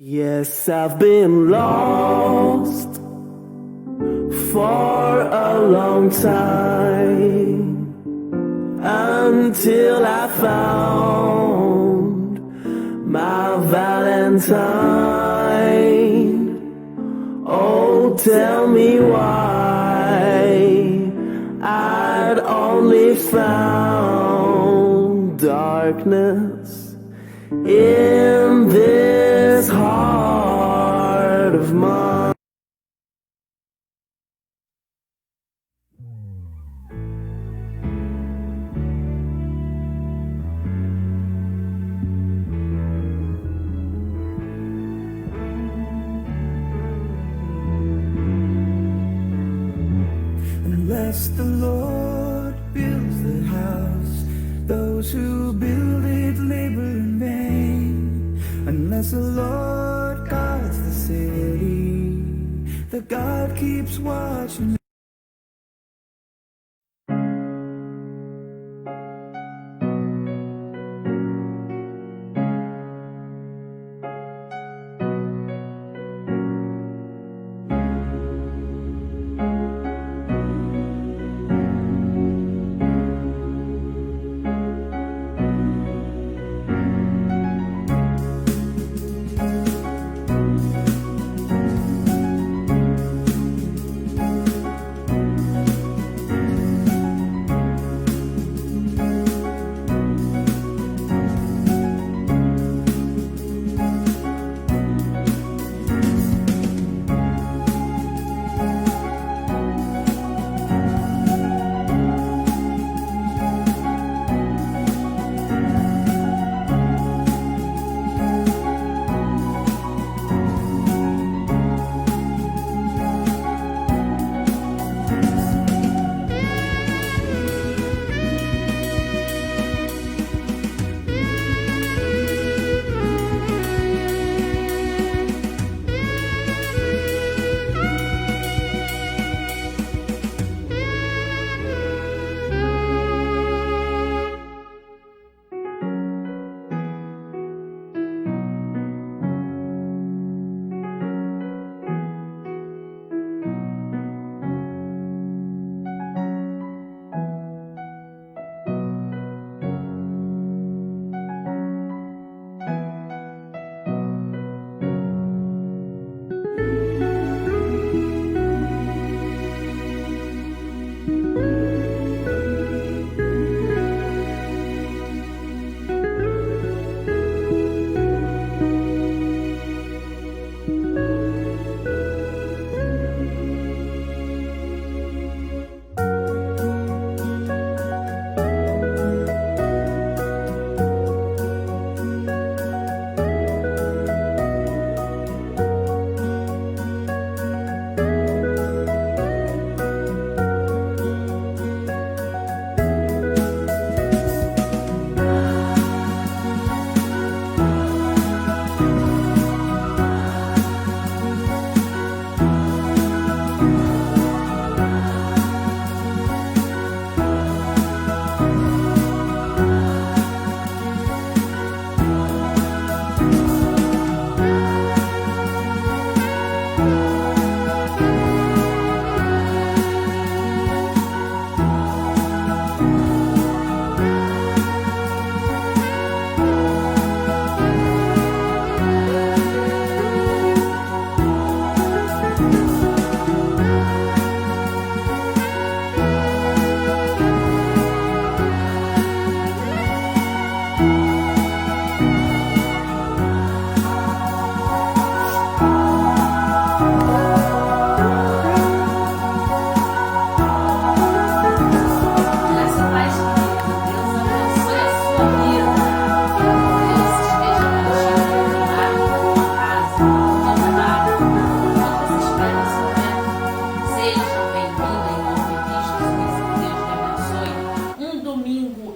Yes, I've been lost for a long time until I found my Valentine. Oh, tell me why I'd only found darkness in this heart of mine. Unless the Lord builds the house, those who build it labor in vain. Unless the Lord guards the city, the God keeps watching.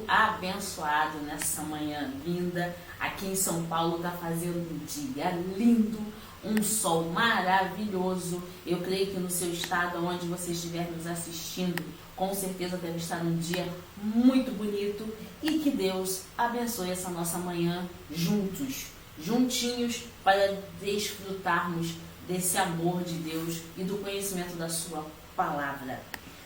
Abençoado nessa manhã linda. Aqui em São Paulo tá fazendo um dia lindo, um sol maravilhoso. Eu creio que no seu estado, onde você estiver nos assistindo, com certeza deve estar um dia muito bonito e que Deus abençoe essa nossa manhã juntos. juntinhos para desfrutarmos desse amor de Deus e do conhecimento da sua palavra.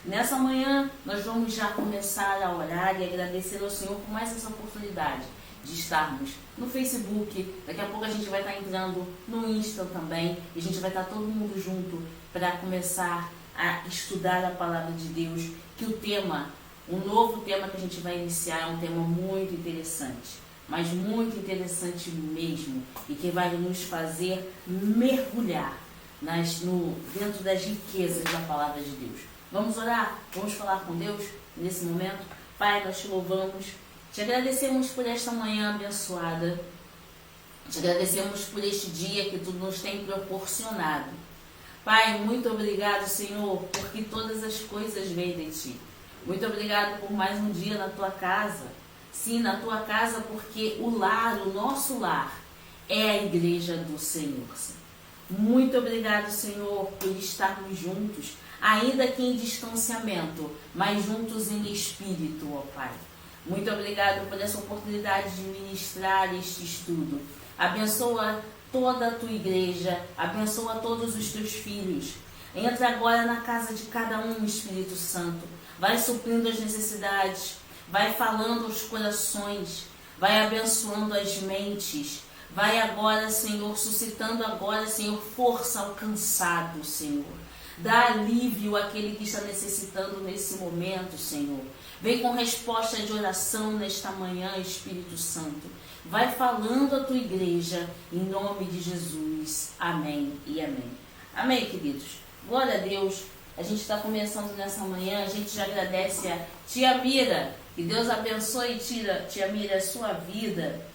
Nessa manhã, nós vamos já começar a orar e agradecer ao Senhor por mais essa oportunidade de estarmos no Facebook. Daqui a pouco a gente vai estar entrando no Insta também, e a gente vai estar todo mundo junto para começar a estudar a palavra de Deus, que o novo tema que a gente vai iniciar é um tema muito interessante, mas muito interessante mesmo, e que vai nos fazer mergulhar dentro das riquezas da palavra de Deus. Vamos orar? Vamos falar com Deus nesse momento? Pai, nós te louvamos, te agradecemos por esta manhã abençoada, te agradecemos por este dia que tu nos tem proporcionado. Pai, muito obrigado, Senhor, porque todas as coisas vêm de ti. Muito obrigado por mais um dia na tua casa. Sim, na tua casa, porque o nosso lar, é a igreja do Senhor. Muito obrigado, Senhor, por estarmos juntos, ainda que em distanciamento, mas juntos em espírito, ó Pai. Muito obrigado por essa oportunidade de ministrar este estudo. Abençoa toda a tua igreja, abençoa todos os teus filhos. Entra agora na casa de cada um, Espírito Santo. Vai suprindo as necessidades, vai falando aos corações, vai abençoando as mentes. Vai agora, Senhor, suscitando agora, Senhor, força ao cansado, Senhor. Dá alívio àquele que está necessitando nesse momento, Senhor. Vem com resposta de oração nesta manhã, Espírito Santo. Vai falando a tua igreja, em nome de Jesus. Amém e amém. Amém, queridos. Glória a Deus. A gente está começando nessa manhã, a gente já agradece a tia Mira. Que Deus abençoe, tia Mira, a sua vida.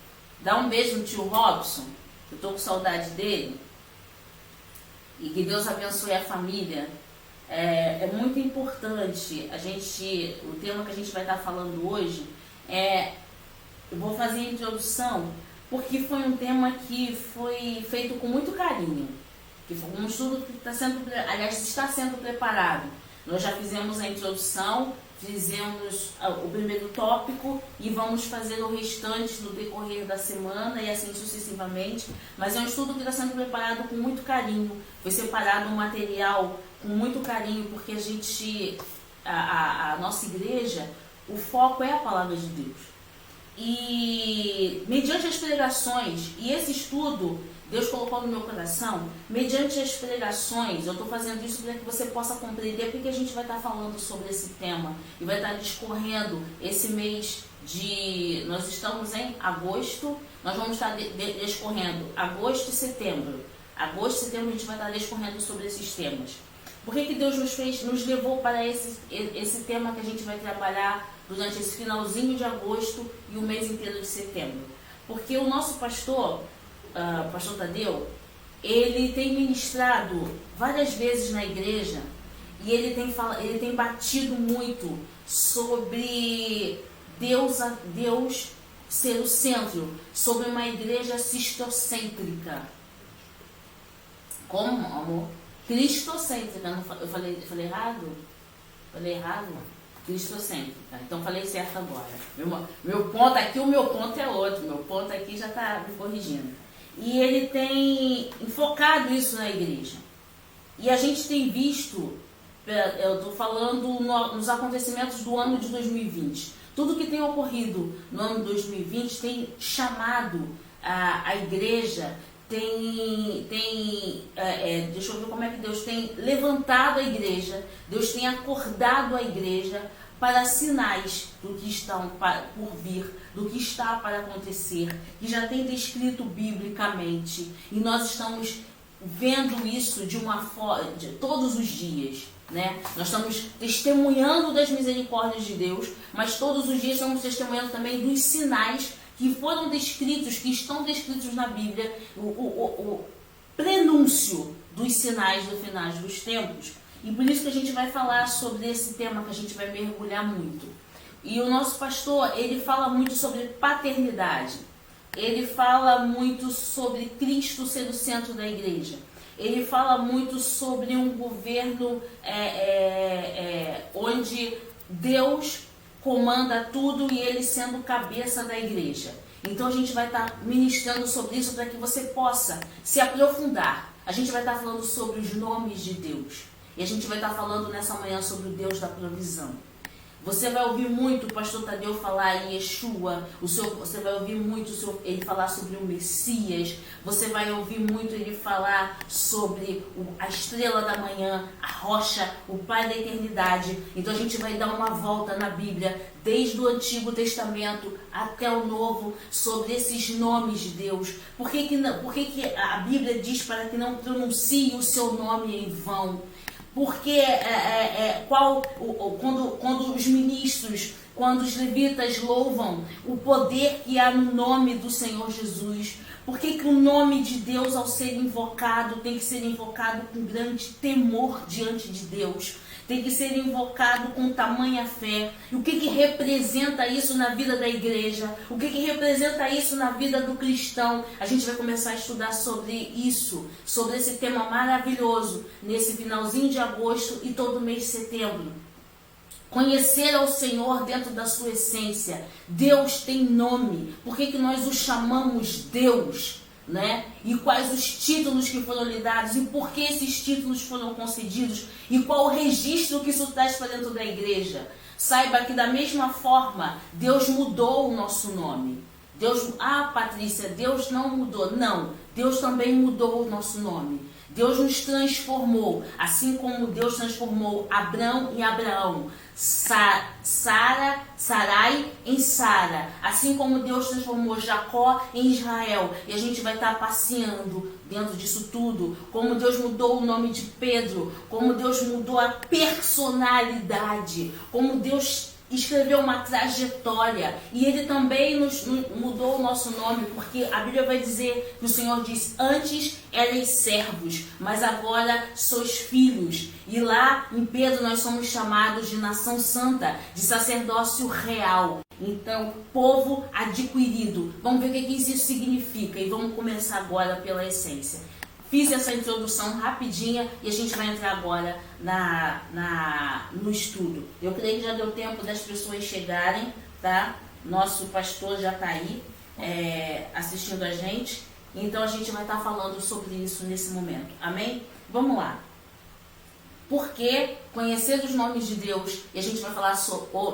Dá um beijo no tio Robson, que eu estou com saudade dele. E que Deus abençoe a família. É muito importante o tema que a gente vai estar falando hoje, eu vou fazer a introdução, porque foi um tema que foi feito com muito carinho, que foi um estudo que está sendo preparado. Nós já fizemos a introdução, fizemos o primeiro tópico e vamos fazer o restante no decorrer da semana e assim sucessivamente. Mas é um estudo que está sendo preparado com muito carinho. Foi separado um material com muito carinho, porque a nossa igreja, o foco é a palavra de Deus. E mediante as pregações, e esse estudo Deus colocou no meu coração, mediante as pregações, eu estou fazendo isso para que você possa compreender porque a gente vai estar falando sobre esse tema e vai estar discorrendo esse mês nós estamos em agosto, nós vamos estar discorrendo agosto e setembro. Agosto e setembro a gente vai estar discorrendo sobre esses temas. Por que Deus nos levou para esse tema que a gente vai trabalhar durante esse finalzinho de agosto e o mês inteiro de setembro? Porque o nosso pastor Tadeu, ele tem ministrado várias vezes na igreja e ele tem batido muito sobre Deus ser o centro, sobre uma igreja cristocêntrica. Como, amor? Cristocêntrica. Eu falei errado? Falei errado? Cristocêntrica. Então falei certo agora. Meu ponto aqui, o meu ponto é outro. Meu ponto aqui já está me corrigindo. E ele tem enfocado isso na igreja. E a gente tem visto, eu estou falando nos acontecimentos do ano de 2020. Tudo que tem ocorrido no ano de 2020 tem chamado a igreja, deixa eu ver como é que Deus tem levantado a igreja, Deus tem acordado a igreja para sinais do que estão por vir, do que está para acontecer, que já tem descrito biblicamente, e nós estamos vendo isso de todos os dias, né? Nós estamos testemunhando das misericórdias de Deus, mas todos os dias estamos testemunhando também dos sinais que foram descritos, que estão descritos na Bíblia, o prenúncio dos sinais do final dos tempos. E por isso que a gente vai falar sobre esse tema, que a gente vai mergulhar muito. E o nosso pastor, ele fala muito sobre paternidade. Ele fala muito sobre Cristo ser o centro da igreja. Ele fala muito sobre um governo onde Deus comanda tudo e ele sendo cabeça da igreja. Então a gente vai estar ministrando sobre isso para que você possa se aprofundar. A gente vai estar falando sobre os nomes de Deus. E a gente vai estar falando nessa manhã sobre o Deus da provisão. Você vai ouvir muito o pastor Tadeu falar em Yeshua, você vai ouvir muito ele falar sobre o Messias, você vai ouvir muito ele falar sobre a estrela da manhã, a rocha, o Pai da eternidade. Então a gente vai dar uma volta na Bíblia, desde o Antigo Testamento até o Novo, sobre esses nomes de Deus. Por que a Bíblia diz para que não pronuncie o seu nome em vão? Porque quando os ministros, quando os levitas louvam o poder que há no nome do Senhor Jesus, por que o nome de Deus, ao ser invocado, tem que ser invocado com grande temor diante de Deus? Tem que ser invocado com tamanha fé. E o que representa isso na vida da igreja? O que representa isso na vida do cristão? A gente vai começar a estudar sobre isso, sobre esse tema maravilhoso, nesse finalzinho de agosto e todo mês de setembro. Conhecer ao Senhor dentro da sua essência. Deus tem nome. Por que nós o chamamos Deus? Né? E quais os títulos que foram lhe dados, e por que esses títulos foram concedidos, e qual o registro que isso traz para dentro da igreja. Saiba que da mesma forma Deus mudou o nosso nome. Patrícia, Deus não mudou. Não, Deus também mudou o nosso nome. Deus nos transformou, assim como Deus transformou Abrão em Abraão, Sarai em Sara, assim como Deus transformou Jacó em Israel. E a gente vai estar passeando dentro disso tudo, como Deus mudou o nome de Pedro, como Deus mudou a personalidade, como Deus escreveu uma trajetória, e ele também nos mudou o nosso nome, porque a Bíblia vai dizer que o Senhor diz: antes erais servos, mas agora sois filhos. E lá em Pedro nós somos chamados de nação santa, de sacerdócio real. Então, povo adquirido. Vamos ver o que isso significa, e vamos começar agora pela essência. Fiz essa introdução rapidinha e a gente vai entrar agora no estudo. Eu creio que já deu tempo das pessoas chegarem, tá? Nosso pastor já está aí assistindo a gente. Então a gente vai estar falando sobre isso nesse momento. Amém? Vamos lá. Porque conhecer os nomes de Deus, e a gente vai falar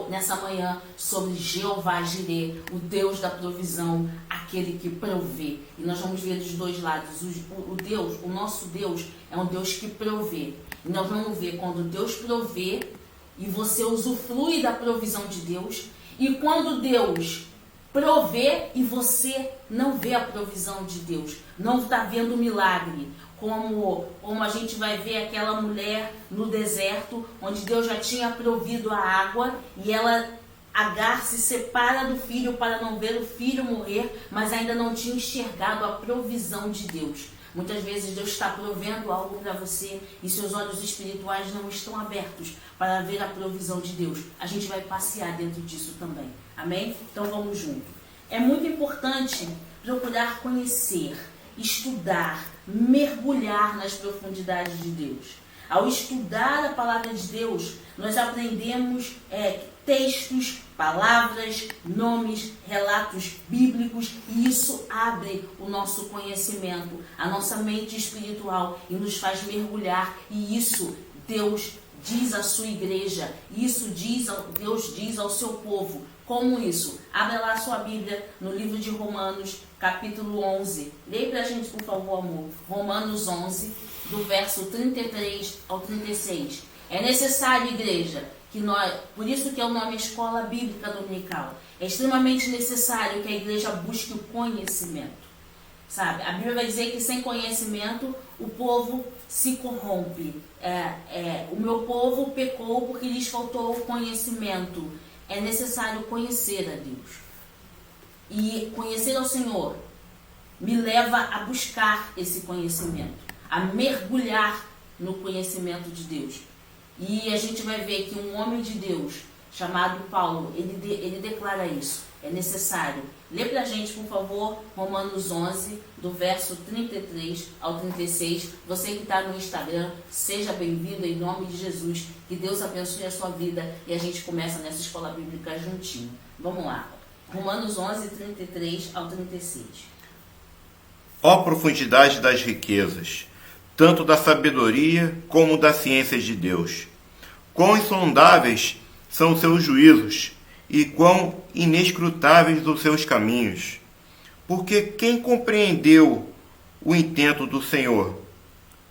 nessa manhã sobre Jeová Jireh, o Deus da provisão, aquele que provê. E nós vamos ver dos dois lados. O nosso Deus é um Deus que provê. E nós vamos ver quando Deus provê e você usufrui da provisão de Deus, e quando Deus provê e você não vê a provisão de Deus, não está vendo o milagre. Como a gente vai ver aquela mulher no deserto, onde Deus já tinha provido a água, e Agar se separa do filho para não ver o filho morrer, mas ainda não tinha enxergado a provisão de Deus. Muitas vezes Deus está provendo algo para você e seus olhos espirituais não estão abertos para ver a provisão de Deus. A gente vai passear dentro disso também. Amém? Então vamos junto. É muito importante procurar conhecer, estudar, mergulhar nas profundidades de Deus. Ao estudar a palavra de Deus, nós aprendemos textos, palavras, nomes, relatos bíblicos, e isso abre o nosso conhecimento, a nossa mente espiritual, e nos faz mergulhar. E isso Deus diz à sua igreja, isso Deus diz ao seu povo. Como isso? Abra lá a sua Bíblia no livro de Romanos, capítulo 11. Leia pra gente, por favor, amor. Romanos 11, do verso 33 ao 36. É necessário, igreja, por isso que é o nome Escola Bíblica Dominical. É extremamente necessário que a igreja busque o conhecimento. Sabe? A Bíblia vai dizer que sem conhecimento o povo se corrompe. O meu povo pecou porque lhes faltou o conhecimento. É necessário conhecer a Deus. E conhecer ao Senhor me leva a buscar esse conhecimento, a mergulhar no conhecimento de Deus. E a gente vai ver que um homem de Deus chamado Paulo, ele declara isso. É necessário. Lê pra gente, por favor, Romanos 11, do verso 33 ao 36. Você que está no Instagram, seja bem-vindo em nome de Jesus. Que Deus abençoe a sua vida e a gente começa nessa escola bíblica juntinho. Vamos lá. Romanos 11, 33 ao 36. Ó profundidade das riquezas, tanto da sabedoria como da ciência de Deus. Quão insondáveis são os seus juízos e quão inescrutáveis os seus caminhos. Porque quem compreendeu o intento do Senhor?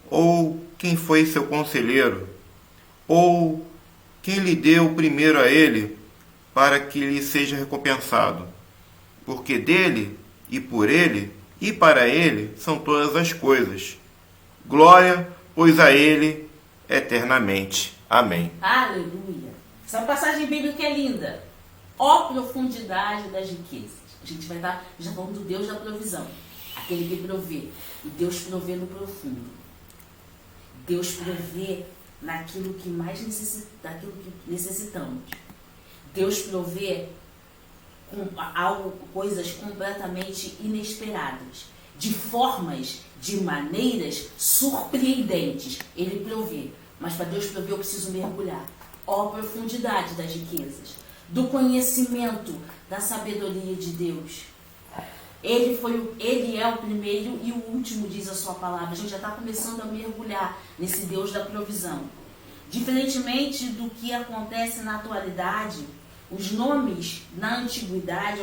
Ou quem foi seu conselheiro? Ou quem lhe deu primeiro a ele para que lhe seja recompensado? Porque dele e por ele e para ele são todas as coisas. Glória, pois a ele eternamente. Amém. Aleluia! Essa passagem bíblica é linda. Ó profundidade das riquezas. A gente vai estar já falando do Deus da provisão. Aquele que provê. E Deus provê no profundo. Deus provê naquilo que mais daquilo que necessitamos. Deus provê com coisas completamente inesperadas. De formas, de maneiras surpreendentes. Ele provê. Mas para Deus prover eu preciso mergulhar. Ó profundidade das riquezas. Do conhecimento, da sabedoria de Deus. Ele é o primeiro e o último, diz a sua palavra. A gente já está começando a mergulhar nesse Deus da provisão. Diferentemente do que acontece na atualidade, os nomes na antiguidade,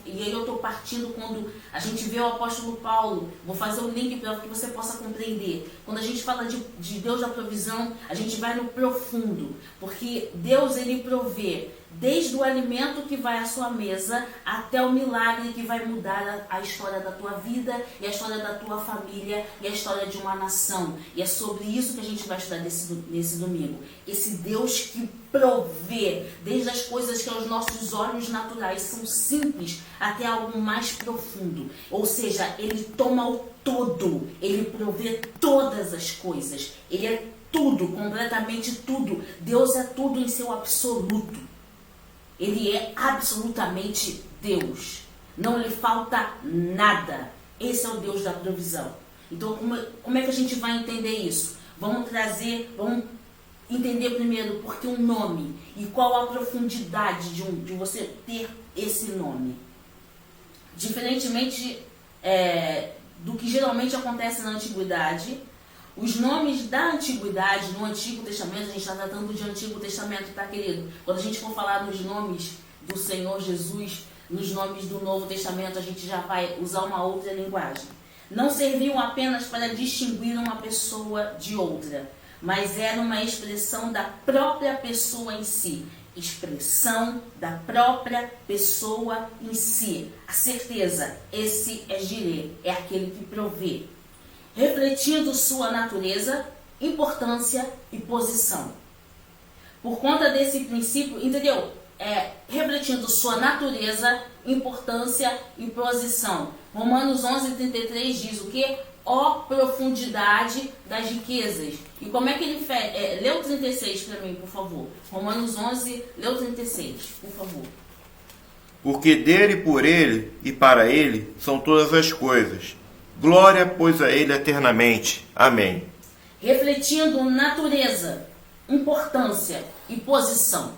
e aí eu estou partindo quando a gente vê o apóstolo Paulo, vou fazer o link para que você possa compreender. Quando a gente fala de Deus da provisão, a gente vai no profundo, porque Deus ele provê desde o alimento que vai à sua mesa até o milagre que vai mudar a história da tua vida e a história da tua família e a história de uma nação. E é sobre isso que a gente vai estudar nesse domingo. Esse Deus que provê desde as coisas que aos nossos olhos naturais são simples até algo mais profundo. Ou seja, ele toma o todo, ele provê todas as coisas. Ele é tudo, completamente tudo. Deus é tudo em seu absoluto. Ele é absolutamente Deus. Não lhe falta nada. Esse é o Deus da provisão. Então, como é que a gente vai entender isso? Vamos entender primeiro por que um nome e qual a profundidade de você ter esse nome. Diferentemente do que geralmente acontece na antiguidade, os nomes da antiguidade, no Antigo Testamento, a gente está tratando de Antigo Testamento, tá, querido? Quando a gente for falar nos nomes do Senhor Jesus, nos nomes do Novo Testamento, a gente já vai usar uma outra linguagem. Não serviam apenas para distinguir uma pessoa de outra, mas era uma expressão da própria pessoa em si. Expressão da própria pessoa em si. A certeza, esse é Jireh, é aquele que provê. Refletindo sua natureza, importância e posição. Por conta desse princípio, entendeu? Refletindo sua natureza, importância e posição. Romanos 11:33 diz o quê? Ó profundidade das riquezas. E como é que ele fez? Lê o 36 para mim, por favor. Romanos 11, lê o 36, por favor. Porque dele, por ele e para ele são todas as coisas. Glória, pois a ele eternamente. Amém. Refletindo natureza, importância e posição.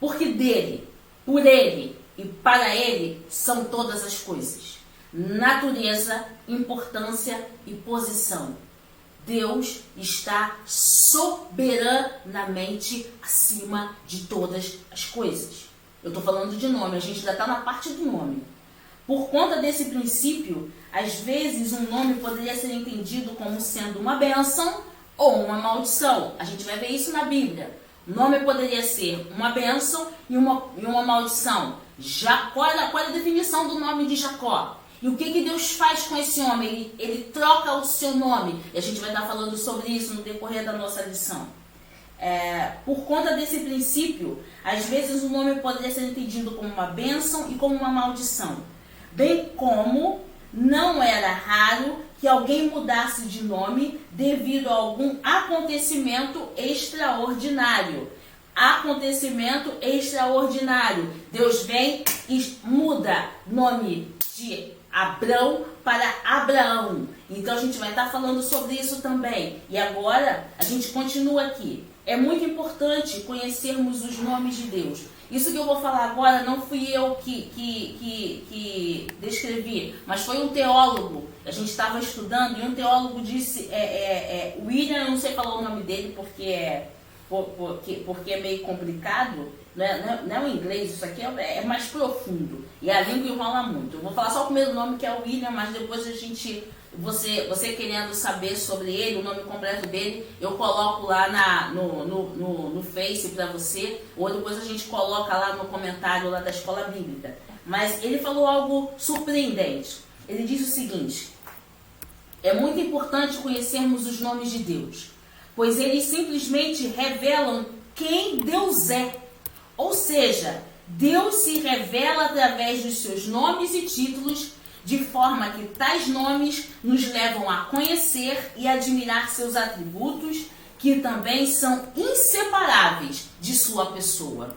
Porque dele, por ele e para ele são todas as coisas. Natureza, importância e posição. Deus está soberanamente acima de todas as coisas. Eu estou falando de nome, a gente ainda está na parte do nome. Por conta desse princípio, às vezes um nome poderia ser entendido como sendo uma bênção ou uma maldição. A gente vai ver isso na Bíblia. O nome poderia ser uma bênção e uma maldição. Jacó, qual é a definição do nome de Jacó? E o que Deus faz com esse homem? Ele troca o seu nome. E a gente vai estar falando sobre isso no decorrer da nossa lição. Por conta desse princípio, às vezes o nome poderia ser entendido como uma bênção e como uma maldição. Bem como não era raro que alguém mudasse de nome devido a algum acontecimento extraordinário. Acontecimento extraordinário. Deus vem e muda nome de Abrão para Abraão. Então a gente vai estar falando sobre isso também. E agora a gente continua aqui. É muito importante conhecermos os nomes de Deus. Isso que eu vou falar agora não fui eu que descrevi, mas foi um teólogo. A gente estava estudando e um teólogo disse, William, eu não sei falar o nome dele porque é meio complicado, não é o inglês, isso aqui é mais profundo e a língua enrola muito. Eu vou falar só o primeiro nome, que é o William, mas depois a gente, você querendo saber sobre ele, o nome completo dele, eu coloco lá no Face para você, ou depois a gente coloca lá no comentário lá da Escola Bíblica. Mas ele falou algo surpreendente. Ele disse o seguinte: é muito importante conhecermos os nomes de Deus, pois eles simplesmente revelam quem Deus é. Ou seja, Deus se revela através dos seus nomes e títulos, de forma que tais nomes nos levam a conhecer e admirar seus atributos, que também são inseparáveis de sua pessoa.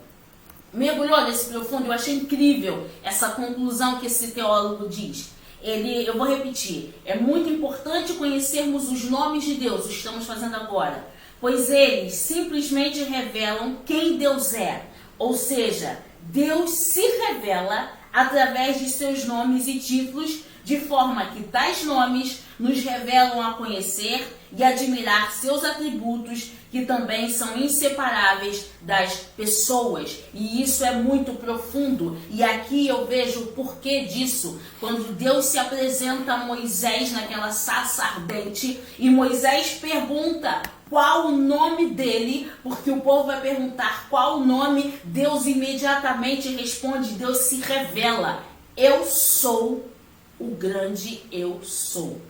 Mergulhou nesse profundo, eu achei incrível essa conclusão que esse teólogo diz. Eu vou repetir, é muito importante conhecermos os nomes de Deus, o que estamos fazendo agora, pois eles simplesmente revelam quem Deus é. Ou seja, Deus se revela através de seus nomes e títulos, de forma que tais nomes nos revelam a conhecer e admirar seus atributos, que também são inseparáveis das pessoas. E isso é muito profundo. E aqui eu vejo o porquê disso. Quando Deus se apresenta a Moisés naquela sarça ardente, e Moisés pergunta qual o nome dele, porque o povo vai perguntar qual o nome, Deus imediatamente responde, Deus se revela: eu sou o grande eu sou.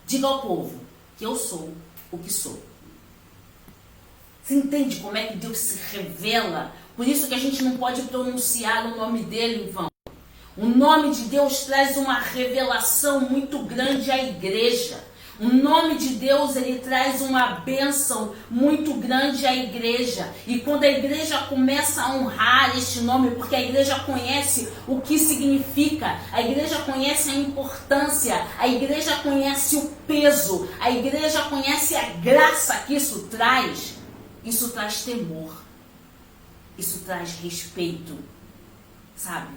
Diga ao povo que eu sou o que sou. Você entende como é que Deus se revela? Por isso que a gente não pode pronunciar o nome dele em vão. O nome de Deus traz uma revelação muito grande à igreja. O nome de Deus, ele traz uma bênção muito grande à igreja. E quando a igreja começa a honrar este nome, porque a igreja conhece o que significa, a igreja conhece a importância, a igreja conhece o peso, a igreja conhece a graça que isso traz temor, isso traz respeito, sabe?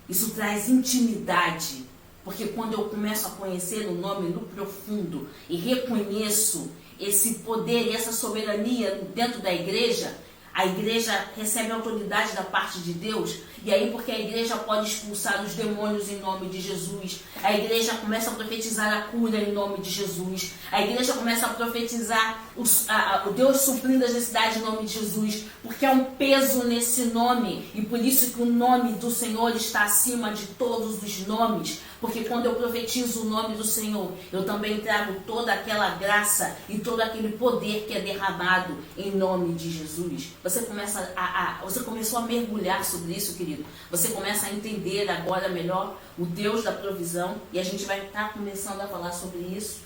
Isso traz intimidade. Porque quando eu começo a conhecer o nome no profundo e reconheço esse poder e essa soberania dentro da igreja, a igreja recebe autoridade da parte de Deus. E aí, porque a igreja pode expulsar os demônios em nome de Jesus, a igreja começa a profetizar a cura em nome de Jesus, a igreja começa a profetizar o Deus suprindo as necessidades em nome de Jesus, porque há um peso nesse nome. E por isso que o nome do Senhor está acima de todos os nomes. Porque quando eu profetizo o nome do Senhor, eu também trago toda aquela graça e todo aquele poder que é derramado em nome de Jesus. Você começou a mergulhar sobre isso, querido. Você começa a entender agora melhor o Deus da provisão. E a gente vai estar começando a falar sobre isso.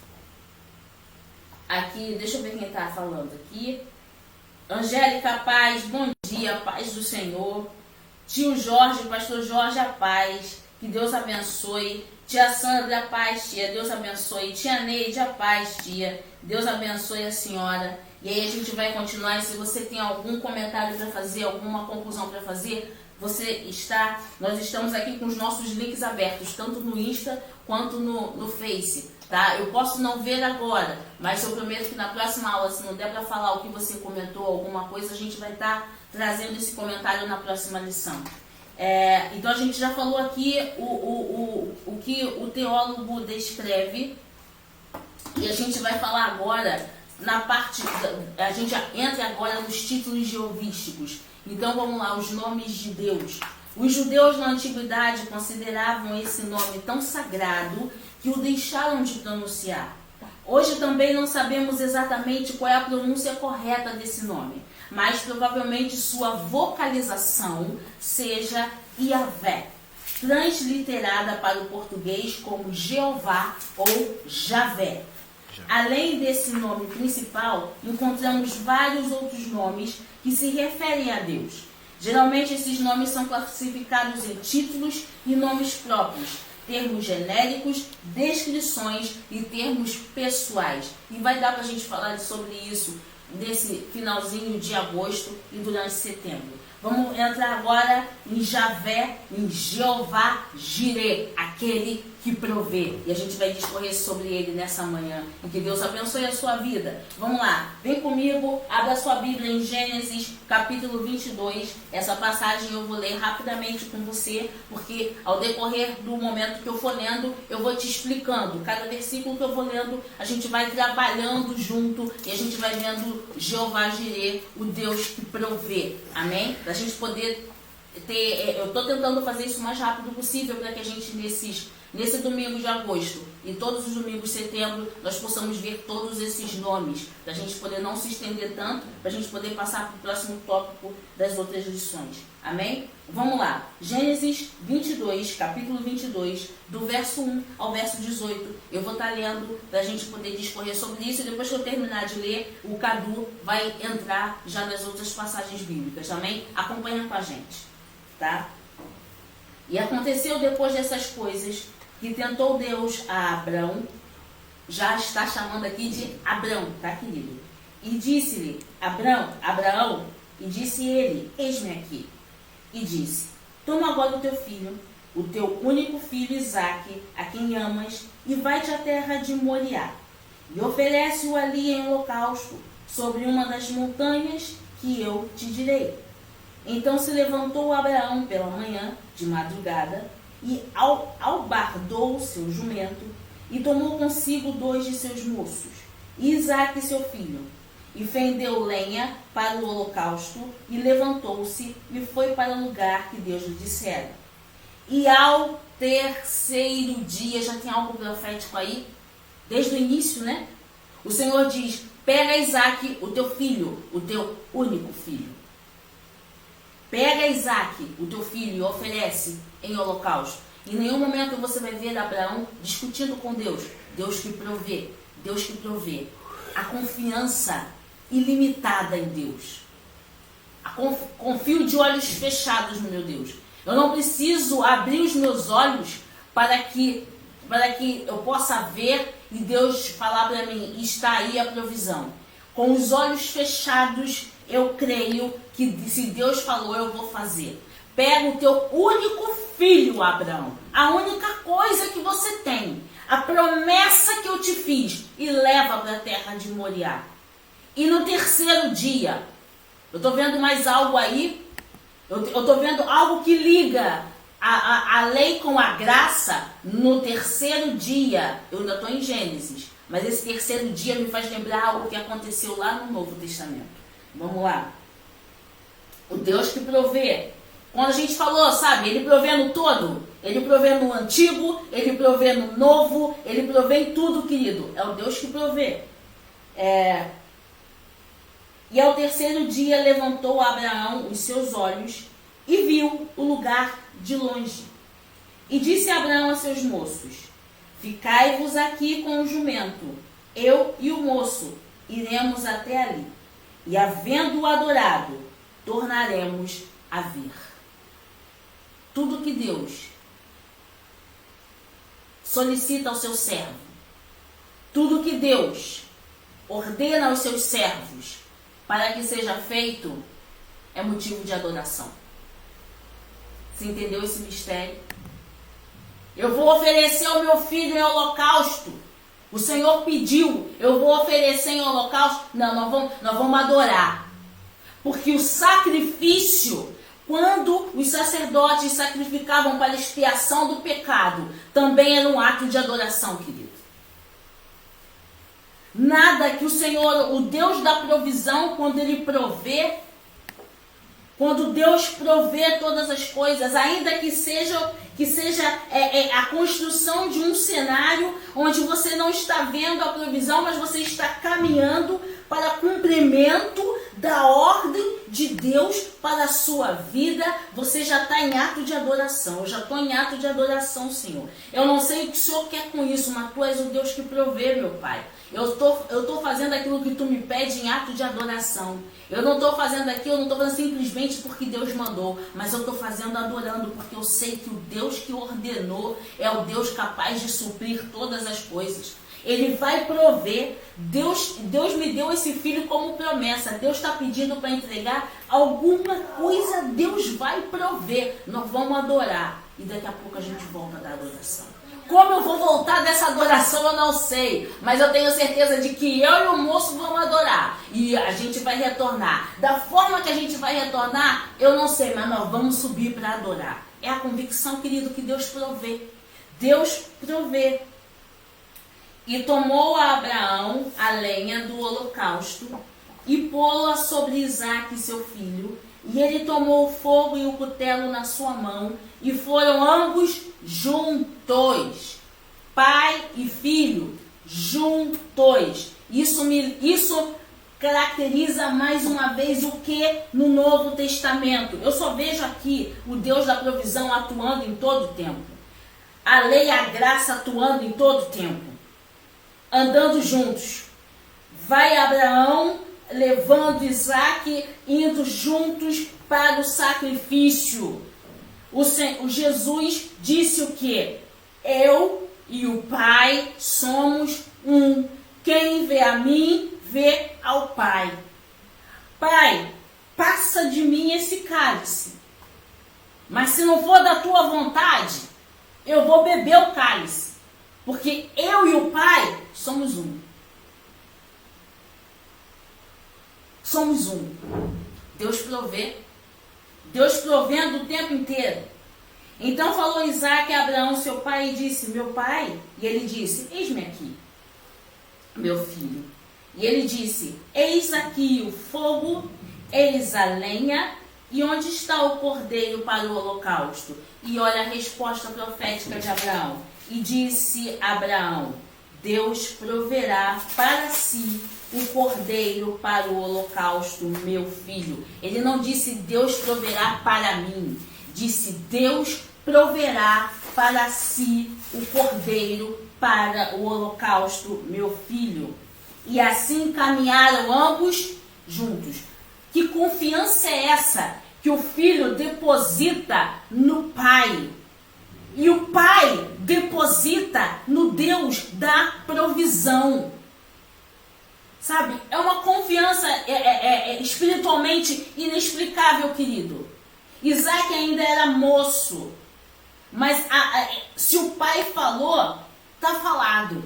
Aqui, deixa eu ver quem está falando aqui. Angélica, paz, bom dia, paz do Senhor. Tio Jorge, pastor Jorge, a paz. Que Deus abençoe. Tia Sandra, a paz, tia. Deus abençoe. Tia Neide, a paz, tia. Deus abençoe a senhora. E aí a gente vai continuar. E se você tem algum comentário para fazer, alguma conclusão para fazer, nós estamos aqui com os nossos links abertos, tanto no Insta quanto no Face. Tá? Eu posso não ver agora, mas eu prometo que na próxima aula, se não der para falar o que você comentou, alguma coisa, a gente vai estar trazendo esse comentário na próxima lição. Então a gente já falou aqui o que o teólogo descreve, e a gente vai falar agora na parte, a gente entra agora nos títulos jeovísticos. Então vamos lá, os nomes de Deus. Os judeus na antiguidade consideravam esse nome tão sagrado que o deixaram de pronunciar. Hoje também não sabemos exatamente qual é a pronúncia correta desse nome, mas provavelmente sua vocalização seja Yahvé, transliterada para o português como Jeová ou Javé. Além desse nome principal, encontramos vários outros nomes que se referem a Deus. Geralmente esses nomes são classificados em títulos e nomes próprios, termos genéricos, descrições e termos pessoais. E vai dar para a gente falar sobre isso nesse finalzinho de agosto e durante setembro. Vamos entrar agora em Javé, em Jeová Jireh, aquele que provê. E a gente vai discorrer sobre ele nessa manhã. E que Deus abençoe a sua vida. Vamos lá, vem comigo, abra sua Bíblia em Gênesis, capítulo 22. Essa passagem eu vou ler rapidamente com você, porque ao decorrer do momento que eu for lendo, eu vou te explicando. Cada versículo que eu vou lendo, a gente vai trabalhando junto e a gente vai vendo Jeová Jireh, o Deus que provê. Amém? Pra gente poder ter... Eu estou tentando fazer isso o mais rápido possível para que a gente, nesse domingo de agosto e todos os domingos de setembro, nós possamos ver todos esses nomes, para a gente poder não se estender tanto, para a gente poder passar para o próximo tópico das outras lições. Amém? Vamos lá. Gênesis 22, capítulo 22, do verso 1 ao verso 18. Eu vou estar lendo para a gente poder discorrer sobre isso, e depois que eu terminar de ler, o Cadu vai entrar já nas outras passagens bíblicas. Amém? Acompanha com a gente. Tá? E aconteceu depois dessas coisas que tentou Deus a Abrão, já está chamando aqui de Abrão, tá, querido? E disse-lhe, Abraão, e disse ele, eis-me aqui. E disse, toma agora o teu filho, o teu único filho Isaque, a quem amas, e vai-te à terra de Moriá, e oferece-o ali em holocausto, sobre uma das montanhas que eu te direi. Então se levantou Abraão pela manhã, de madrugada, e albardou o seu jumento, e tomou consigo 2 de seus moços, e Isaque seu filho, e fendeu lenha para o holocausto, e levantou-se, e foi para o lugar que Deus lhe dissera. E ao terceiro dia, já tem algo profético aí, desde o início, né? O Senhor diz, pega Isaque, o teu filho, o teu único filho. Pega Isaque, o teu filho, e oferece em holocausto. Em nenhum momento você vai ver Abraão discutindo com Deus. Deus que provê. Deus que provê. A confiança ilimitada em Deus. Confio de olhos fechados no meu Deus. Eu não preciso abrir os meus olhos para que eu possa ver e Deus falar para mim, está aí a provisão. Com os olhos fechados, eu creio que se Deus falou, eu vou fazer. Pega o teu único filho, Abraão, a única coisa que você tem, a promessa que eu te fiz, e leva para a terra de Moriá. E no terceiro dia, eu estou vendo mais algo aí, eu estou vendo algo que liga a lei com a graça. No terceiro dia, eu ainda estou em Gênesis, mas esse terceiro dia me faz lembrar algo que aconteceu lá no Novo Testamento. Vamos lá. O Deus que provê. Quando a gente falou, sabe, ele provê no todo. Ele provê no antigo, ele provê no novo, ele provê em tudo, querido. É o Deus que provê. E ao terceiro dia levantou Abraão os seus olhos e viu o lugar de longe. E disse Abraão a seus moços, ficai-vos aqui com o jumento, eu e o moço iremos até ali. E havendo-o adorado, tornaremos a vir. Tudo que Deus solicita ao seu servo, tudo que Deus ordena aos seus servos para que seja feito, é motivo de adoração. Você entendeu esse mistério? Eu vou oferecer o meu filho em holocausto. O Senhor pediu, eu vou oferecer em holocausto. Não, nós vamos adorar. Porque o sacrifício, quando os sacerdotes sacrificavam para expiação do pecado, também era um ato de adoração, querido. Nada que o Senhor, o Deus da provisão, quando Ele provê, quando Deus provê todas as coisas, ainda que seja a construção de um cenário onde você não está vendo a provisão, mas você está caminhando para cumprimento da ordem de Deus para a sua vida, você já está em ato de adoração. Eu já estou em ato de adoração, Senhor. Eu não sei o que o Senhor quer com isso, mas Tu és o Deus que provê, meu Pai. Eu tô fazendo aquilo que Tu me pede em ato de adoração. Eu não estou fazendo aquilo, eu não estou fazendo simplesmente porque Deus mandou, mas eu estou fazendo adorando, porque eu sei que o Deus que ordenou é o Deus capaz de suprir todas as coisas. Ele vai prover. Deus me deu esse filho como promessa. Deus está pedindo para entregar alguma coisa. Deus vai prover. Nós vamos adorar. E daqui a pouco a gente volta da adoração. Como eu vou voltar dessa adoração eu não sei. Mas eu tenho certeza de que eu e o moço vamos adorar. E a gente vai retornar. Da forma que a gente vai retornar, eu não sei. Mas nós vamos subir para adorar. É a convicção, querido, que Deus provê. Deus provê. E tomou a Abraão a lenha do holocausto e pô-la sobre Isaque, seu filho. E ele tomou o fogo e o cutelo na sua mão, e foram ambos juntos. Pai e filho, juntos. Isso caracteriza mais uma vez o que no Novo Testamento? Eu só vejo aqui o Deus da provisão atuando em todo tempo. A lei e a graça atuando em todo tempo. Andando juntos. Vai Abraão levando Isaque, indo juntos para o sacrifício. O Jesus disse o quê? Eu e o Pai somos um. Quem vê a mim, vê ao Pai. Pai, passa de mim esse cálice. Mas se não for da tua vontade, eu vou beber o cálice. Porque eu e o Pai somos um. Somos um. Deus provê. Deus provendo o tempo inteiro. Então falou Isaque a Abraão, seu pai, e disse, meu pai? E ele disse, eis-me aqui, meu filho. E ele disse, eis aqui o fogo, eis a lenha, e onde está o cordeiro para o holocausto? E olha a resposta profética de Abraão. E disse Abraão, Deus proverá para si o cordeiro para o holocausto, meu filho. Ele não disse Deus proverá para mim. Disse Deus proverá para si o cordeiro para o holocausto, meu filho. E assim caminharam ambos juntos. Que confiança é essa que o filho deposita no pai? E o pai deposita no Deus da provisão. Sabe? É uma confiança espiritualmente inexplicável, querido. Isaque ainda era moço. Mas se o pai falou, tá falado.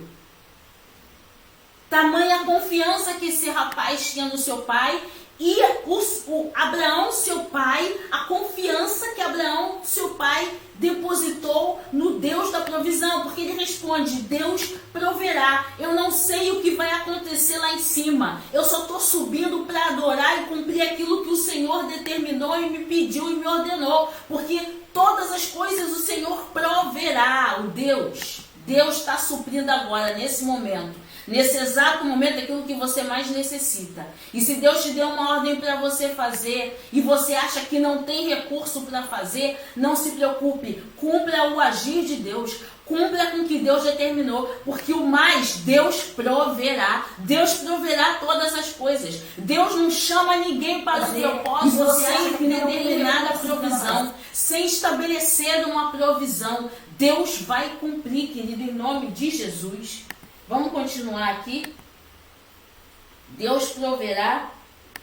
Tamanha confiança que esse rapaz tinha no seu pai. E o Abraão, seu pai, a confiança que Abraão, seu pai, depositou no Deus da provisão. Porque ele responde, Deus proverá. Eu não sei o que vai acontecer lá em cima. Eu só estou subindo para adorar e cumprir aquilo que o Senhor determinou e me pediu e me ordenou. Porque todas as coisas o Senhor proverá. O Deus está suprindo agora, nesse momento. Nesse exato momento, aquilo que você mais necessita. E se Deus te deu uma ordem para você fazer e você acha que não tem recurso para fazer, não se preocupe. Cumpra o agir de Deus. Cumpra com o que Deus determinou. Porque o mais, Deus proverá. Deus proverá todas as coisas. Deus não chama ninguém para o propósito sem determinada provisão. Sem estabelecer uma provisão. Deus vai cumprir, querido, em nome de Jesus. Vamos continuar aqui. Deus proverá.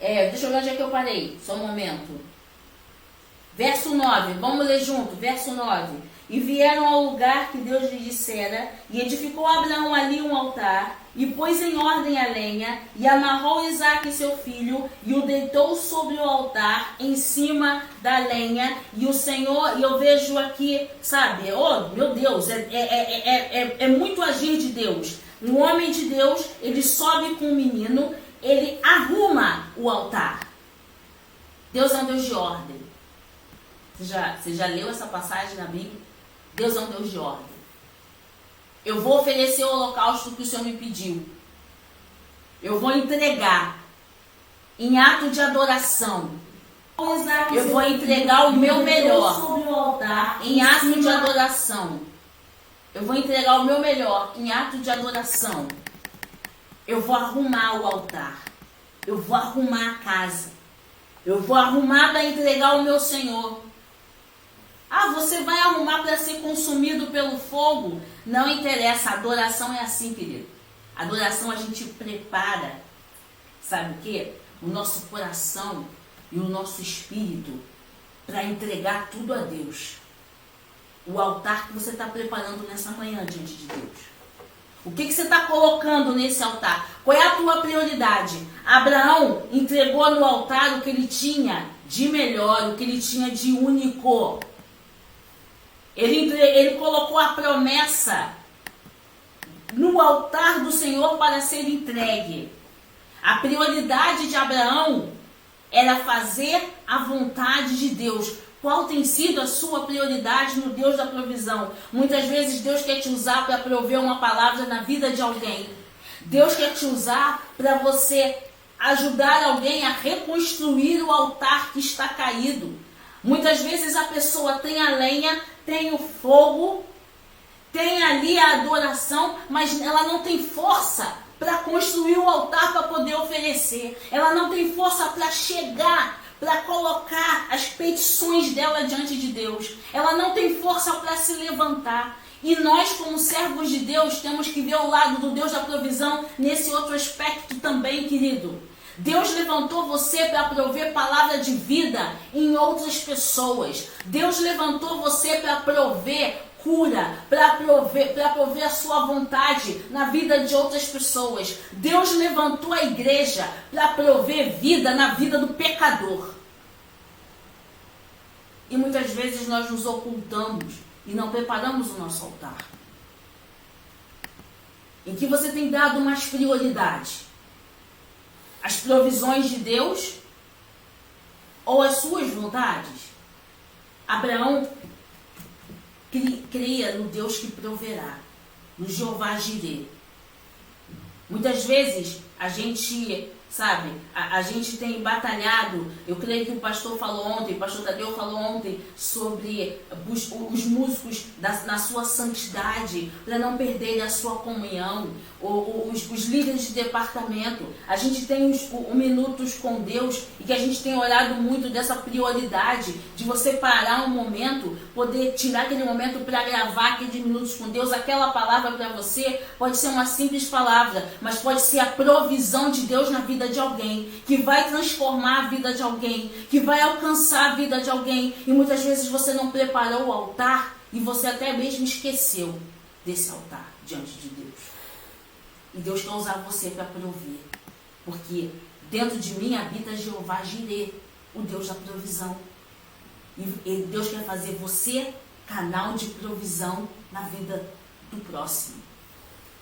Deixa eu ver onde é que eu parei. Só um momento. Verso 9. Vamos ler junto. Verso 9. E vieram ao lugar que Deus lhe dissera, e edificou Abraão ali um altar, e pôs em ordem a lenha, e amarrou Isaque seu filho, e o deitou sobre o altar, em cima da lenha. E o Senhor, e eu vejo aqui, sabe, oh meu Deus, é muito agir de Deus. Um homem de Deus, ele sobe com o menino, ele arruma o altar. Deus é um Deus de ordem. Você já leu essa passagem na Bíblia? Deus é um Deus de ordem. Eu vou oferecer o holocausto que o Senhor me pediu. Eu vou entregar em ato de adoração. Eu vou entregar o meu melhor em ato de adoração. Eu vou entregar o meu melhor em ato de adoração. Eu vou arrumar o altar. Eu vou arrumar a casa. Eu vou arrumar para entregar o meu Senhor. Você vai arrumar para ser consumido pelo fogo? Não interessa, a adoração é assim, querido. Adoração a gente prepara, sabe o quê? O nosso coração e o nosso espírito para entregar tudo a Deus. O altar que você está preparando nessa manhã diante de Deus. O que você está colocando nesse altar? Qual é a tua prioridade? Abraão entregou no altar o que ele tinha de melhor, o que ele tinha de único. Ele colocou a promessa no altar do Senhor para ser entregue. A prioridade de Abraão era fazer a vontade de Deus. Qual tem sido a sua prioridade no Deus da provisão? Muitas vezes Deus quer te usar para prover uma palavra na vida de alguém. Deus quer te usar para você ajudar alguém a reconstruir o altar que está caído. Muitas vezes a pessoa tem a lenha, tem o fogo, tem ali a adoração, mas ela não tem força para construir o altar para poder oferecer. Ela não tem força para chegar, para colocar as petições dela diante de Deus. Ela não tem força para se levantar. E nós, como servos de Deus, temos que ver o lado do Deus da provisão nesse outro aspecto também, querido. Deus levantou você para prover palavra de vida em outras pessoas. Deus levantou você para prover cura, para prover a sua vontade na vida de outras pessoas. Deus levantou a igreja para prover vida na vida do pecador. E muitas vezes nós nos ocultamos e não preparamos o nosso altar. Em que você tem dado mais prioridade? As provisões de Deus ou as suas vontades? Abraão cria no Deus que proverá, no Jeová Jireh. Muitas vezes a gente, sabe, a gente tem batalhado. Eu creio que o pastor falou ontem, o pastor Tadeu falou ontem sobre os músicos na sua santidade, para não perderem a sua comunhão. Os líderes de departamento, a gente tem os minutos com Deus, e que a gente tem orado muito dessa prioridade de você parar um momento, poder tirar aquele momento para gravar aqueles minutos com Deus. Aquela palavra para você pode ser uma simples palavra, mas pode ser a provisão de Deus na vida de alguém, que vai transformar a vida de alguém, que vai alcançar a vida de alguém. E muitas vezes você não preparou o altar e você até mesmo esqueceu desse altar diante de Deus. E Deus quer usar você para prover, porque dentro de mim habita Jeová Jireh, o Deus da provisão. E Deus quer fazer você canal de provisão na vida do próximo.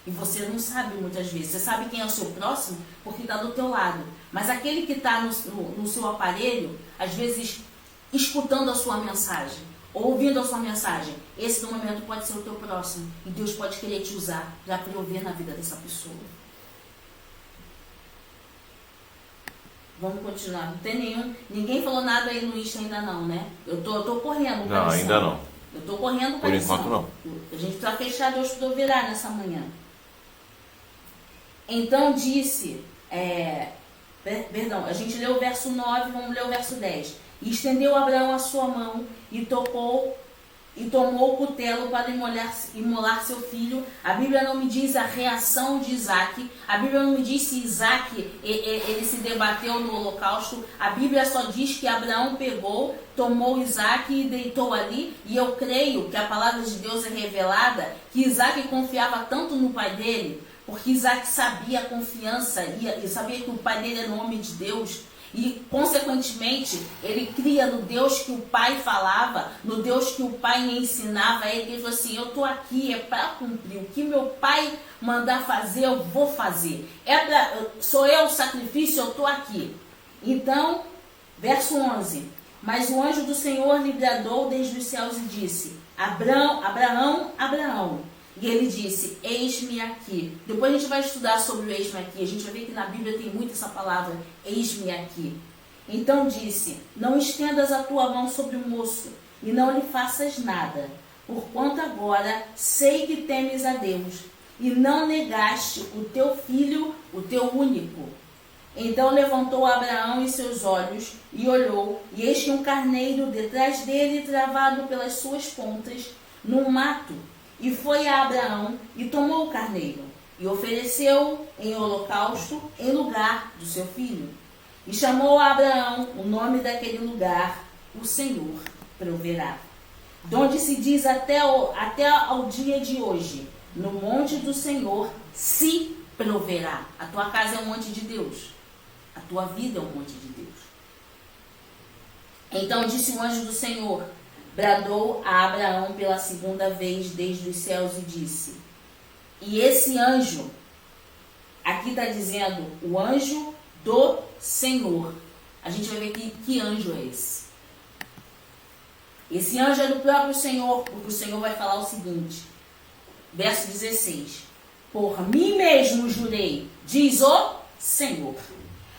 E você não sabe muitas vezes. Você sabe quem é o seu próximo porque está do teu lado. Mas aquele que está no seu aparelho, às vezes escutando a sua mensagem, ouvindo a sua mensagem, esse no momento pode ser o teu próximo. E Deus pode querer te usar para prover na vida dessa pessoa. Vamos continuar. Não tem nenhum. Ninguém falou nada aí no Insta ainda não, né? Eu tô correndo. Não, ainda não. Eu tô correndo por enquanto não. A gente precisa fechar, Deus proverá nessa manhã. Então disse, a gente leu o verso 9, vamos ler o verso 10. E estendeu Abraão a sua mão e tomou o cutelo para imolar seu filho. A Bíblia não me diz a reação de Isaac. A Bíblia não me diz se Isaac ele se debateu no holocausto. A Bíblia só diz que Abraão pegou, tomou Isaac e deitou ali. E eu creio que a palavra de Deus é revelada, que Isaac confiava tanto no pai dele, porque Isaac sabia a confiança e sabia que o pai dele era um homem de Deus. E, consequentemente, ele cria no Deus que o pai falava, no Deus que o pai ensinava a ele. Ele falou assim, eu estou aqui, é para cumprir. O que meu pai mandar fazer, eu vou fazer. Sou eu o sacrifício, eu estou aqui. Então, verso 11. Mas o anjo do Senhor lhe bradou desde os céus e disse, Abraão, Abraão. E ele disse, eis-me aqui. Depois a gente vai estudar sobre o eis-me aqui. A gente vai ver que na Bíblia tem muito essa palavra, eis-me aqui. Então disse, não estendas a tua mão sobre o moço, e não lhe faças nada, porquanto agora sei que temes a Deus, e não negaste o teu filho, o teu único. Então levantou Abraão os seus olhos, e olhou, e eis que um carneiro detrás dele, travado pelas suas pontas, no mato. E foi a Abraão e tomou o carneiro, e ofereceu em holocausto em lugar do seu filho. E chamou a Abraão o nome daquele lugar, o Senhor proverá. Donde se diz até ao dia de hoje, no monte do Senhor se proverá. A tua casa é um monte de Deus. A tua vida é um monte de Deus. Então disse o anjo do Senhor, bradou a Abraão pela segunda vez desde os céus e disse. E esse anjo, aqui está dizendo o anjo do Senhor. A gente vai ver que anjo é esse. Esse anjo é do próprio Senhor, porque o Senhor vai falar o seguinte, verso 16. Por mim mesmo jurei, diz o Senhor,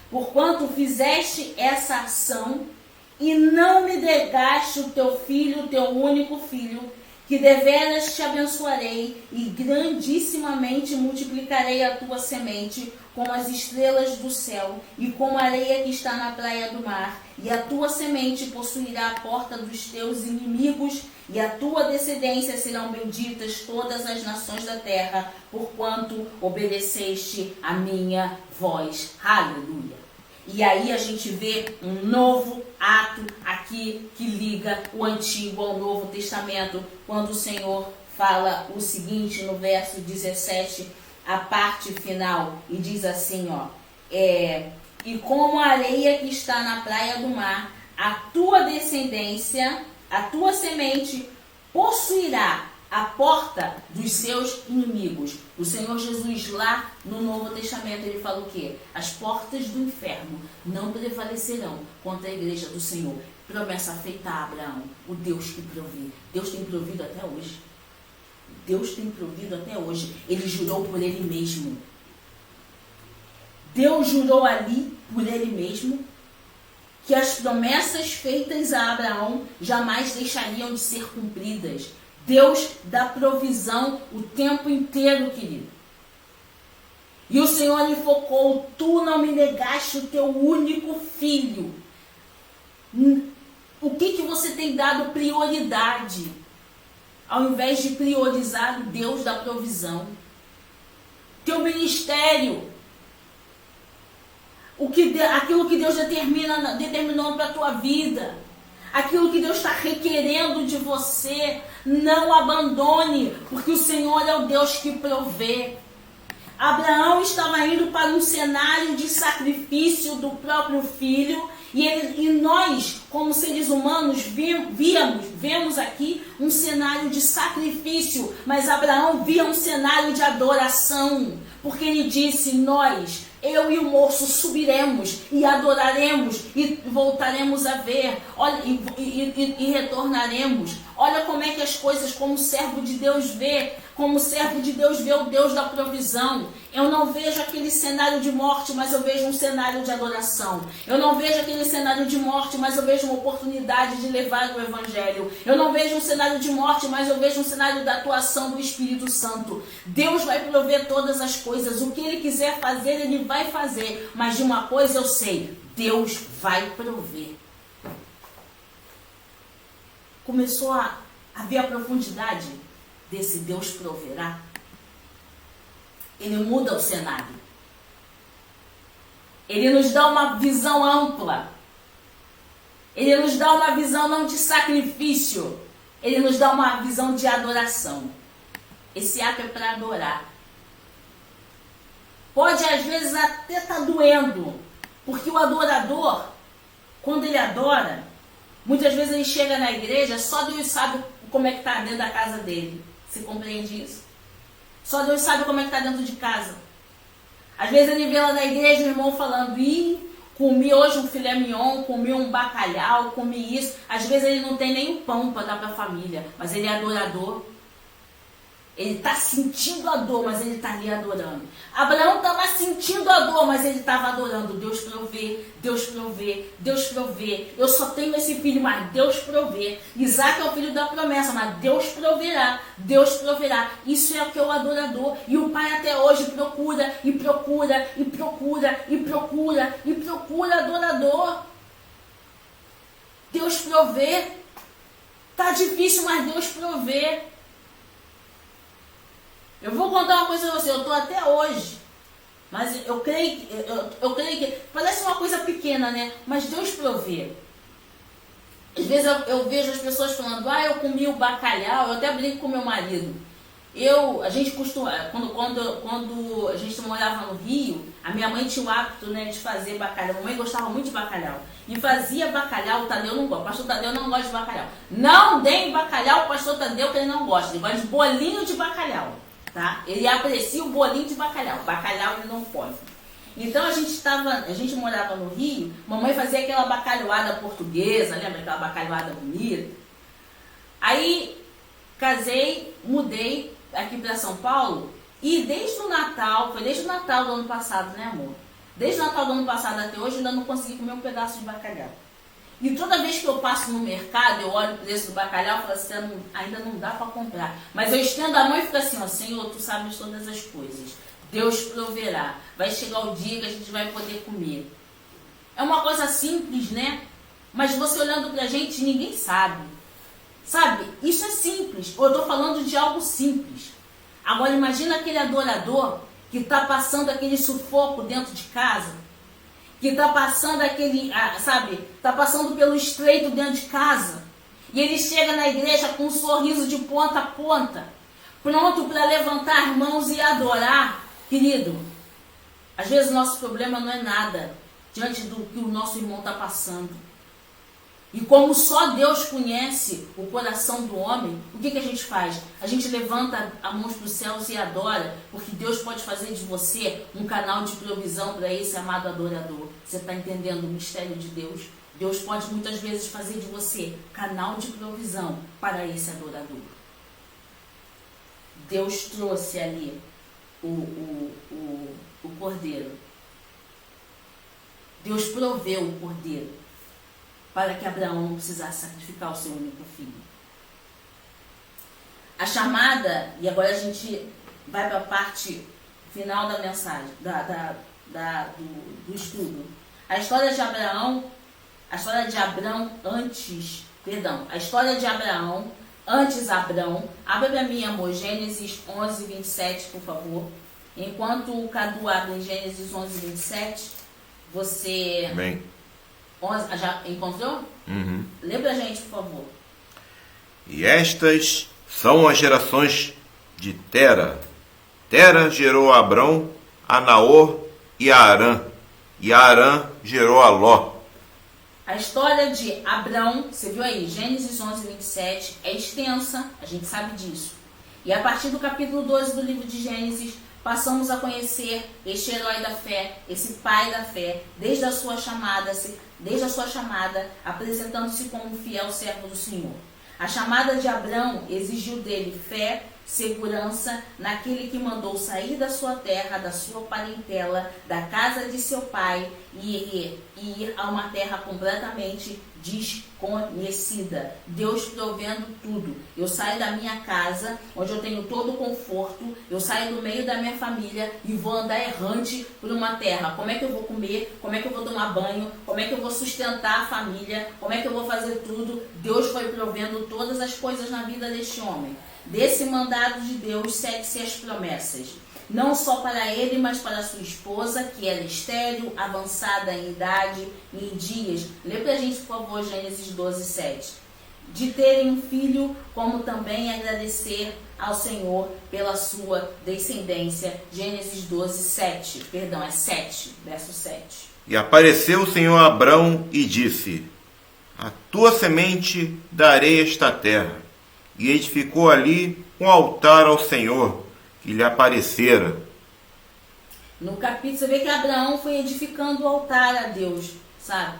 porquanto fizeste essa ação e não me negaste o teu filho, o teu único filho, que deveras te abençoarei e grandissimamente multiplicarei a tua semente como as estrelas do céu e como a areia que está na praia do mar. E a tua semente possuirá a porta dos teus inimigos e a tua descendência serão benditas todas as nações da terra, porquanto obedeceste a minha voz. Aleluia. E aí a gente vê um novo ato aqui que liga o Antigo ao Novo Testamento, quando o Senhor fala o seguinte no verso 17, a parte final, e diz assim, ó, e como a areia que está na praia do mar, a tua descendência, a tua semente possuirá a porta dos seus inimigos. O Senhor Jesus lá no Novo Testamento, ele fala o quê? As portas do inferno não prevalecerão contra a igreja do Senhor. Promessa feita a Abraão, o Deus que provê. Deus tem provido até hoje. Deus tem provido até hoje. Ele jurou por ele mesmo. Deus jurou ali por ele mesmo que as promessas feitas a Abraão jamais deixariam de ser cumpridas. Deus dá provisão o tempo inteiro, querido. E o Senhor enfocou, tu não me negaste o teu único filho. O que você tem dado prioridade? Ao invés de priorizar o Deus da provisão. Teu ministério. Aquilo que Deus determinou para a tua vida. Aquilo que Deus está requerendo de você, não abandone, porque o Senhor é o Deus que provê. Abraão estava indo para um cenário de sacrifício do próprio filho, e nós, como seres humanos, vemos aqui um cenário de sacrifício, mas Abraão via um cenário de adoração, porque ele disse, eu e o moço subiremos e adoraremos e voltaremos a ver, olha, e retornaremos. Olha como é que as coisas, como servo de Deus vê, como servo de Deus vê o Deus da provisão. Eu não vejo aquele cenário de morte, mas eu vejo um cenário de adoração. Eu não vejo aquele cenário de morte, mas eu vejo uma oportunidade de levar o Evangelho. Eu não vejo um cenário de morte, mas eu vejo um cenário da atuação do Espírito Santo. Deus vai prover todas as coisas. O que Ele quiser fazer, Ele vai fazer. Mas de uma coisa eu sei, Deus vai prover. Começou a ver a profundidade desse Deus proverá. Ele muda o cenário. Ele nos dá uma visão ampla. Ele nos dá uma visão não de sacrifício. Ele nos dá uma visão de adoração. Esse ato é para adorar. Pode às vezes até estar doendo. Porque o adorador, quando ele adora, muitas vezes ele chega na igreja, só Deus sabe como é que está dentro da casa dele. Você compreende isso? Só Deus sabe como é que está dentro de casa. Às vezes ele vê lá na igreja o irmão falando, comi hoje um filé mignon, comi um bacalhau, comi isso. Às vezes ele não tem nem um pão para dar para a família, mas ele é adorador. Ele está sentindo a dor, mas ele está ali adorando. Abraão estava sentindo a dor, mas ele estava adorando. Deus provê, Deus provê, Deus provê. Eu só tenho esse filho, mas Deus provê. Isaac é o filho da promessa, mas Deus proverá. Deus proverá. Isso é o que é o adorador. E o pai até hoje procura, e procura, e procura, e procura, e procura adorador. Deus provê. Está difícil, mas Deus provê. Eu vou contar uma coisa pra você, eu tô até hoje. Mas eu creio que parece uma coisa pequena, né? Mas Deus provê. Às vezes eu vejo as pessoas falando, eu comi o bacalhau, eu até brinco com meu marido. A gente costuma, quando a gente morava no Rio, a minha mãe tinha o hábito, né, de fazer bacalhau. A mamãe gostava muito de bacalhau. E fazia bacalhau, o Tadeu não gosta. O pastor Tadeu não gosta de bacalhau. Não deem bacalhau ao pastor Tadeu, que ele não gosta. Ele gosta de bolinho de bacalhau. Tá? Ele aprecia o bolinho de bacalhau. Bacalhau ele não pode. Então a gente morava no Rio, mamãe fazia aquela bacalhoada portuguesa, lembra aquela bacalhoada bonita? Aí casei, mudei aqui para São Paulo e desde o Natal do ano passado, né, amor? Desde o Natal do ano passado até hoje ainda não consegui comer um pedaço de bacalhau. E toda vez que eu passo no mercado, eu olho o preço do bacalhau e falo assim, ainda não dá para comprar. Mas eu estendo a mão e fico assim, Senhor, tu sabes todas as coisas. Deus proverá. Vai chegar o dia que a gente vai poder comer. É uma coisa simples, né? Mas você olhando pra gente, ninguém sabe. Sabe? Isso é simples. Eu estou falando de algo simples. Agora imagina aquele adorador que está passando aquele sufoco dentro de casa. Que está passando está passando pelo estreito dentro de casa. E ele chega na igreja com um sorriso de ponta a ponta. Pronto para levantar mãos e adorar. Querido, às vezes o nosso problema não é nada diante do que o nosso irmão está passando. E como só Deus conhece o coração do homem, o que a gente faz? A gente levanta a mão para os céus e adora, porque Deus pode fazer de você um canal de provisão para esse amado adorador. Você está entendendo o mistério de Deus? Deus pode muitas vezes fazer de você canal de provisão para esse adorador. Deus trouxe ali o cordeiro. Deus proveu o cordeiro para que Abraão não precisasse sacrificar o seu único filho. A chamada, e agora a gente vai para a parte final da mensagem, do estudo. A história de Abraão antes Abrão, abre para mim, amor, Gênesis 11, 27, por favor. Enquanto o Cadu abre em Gênesis 11, 27, você... Bem. Já encontrou? Uhum. Lê pra gente, por favor. E estas são as gerações de Tera. Tera gerou a Abrão, a Naor e a Arã. E a Arã gerou a Ló. A história de Abrão, você viu aí, Gênesis 11, 27, é extensa, a gente sabe disso. E a partir do capítulo 12 do livro de Gênesis, passamos a conhecer este herói da fé, esse pai da fé, desde a sua chamada, apresentando-se como um fiel servo do Senhor. A chamada de Abrão exigiu dele fé, segurança naquele que mandou sair da sua terra, da sua parentela, da casa de seu pai e ir a uma terra completamente desconhecida. Deus provendo tudo. Eu saio da minha casa, onde eu tenho todo o conforto, eu saio do meio da minha família e vou andar errante por uma terra. Como é que eu vou comer? Como é que eu vou tomar banho? Como é que eu vou sustentar a família? Como é que eu vou fazer tudo? Deus foi provendo todas as coisas na vida deste homem. Desse mandado de Deus segue-se as promessas, não só para ele, mas para sua esposa, que era estéril, avançada em idade e em dias. Lê pra gente, por favor, Gênesis 12, 7. De terem um filho, como também agradecer ao Senhor pela sua descendência. Gênesis 12, 7. Perdão, é 7, verso 7. E apareceu o Senhor a Abrão e disse: a tua semente darei esta terra. E edificou ali um altar ao Senhor, que lhe aparecera. No capítulo, você vê que Abraão foi edificando o altar a Deus, sabe?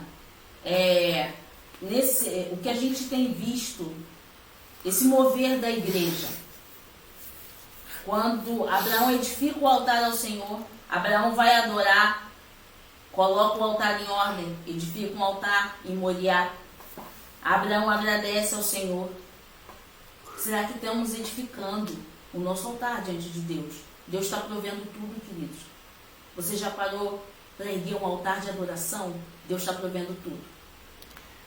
O que a gente tem visto, esse mover da igreja. Quando Abraão edifica o altar ao Senhor, Abraão vai adorar, coloca o altar em ordem, edifica um altar em Moriá. Abraão agradece ao Senhor. Será que estamos edificando o nosso altar diante de Deus? Deus está provendo tudo, queridos. Você já parou para erguer um altar de adoração? Deus está provendo tudo.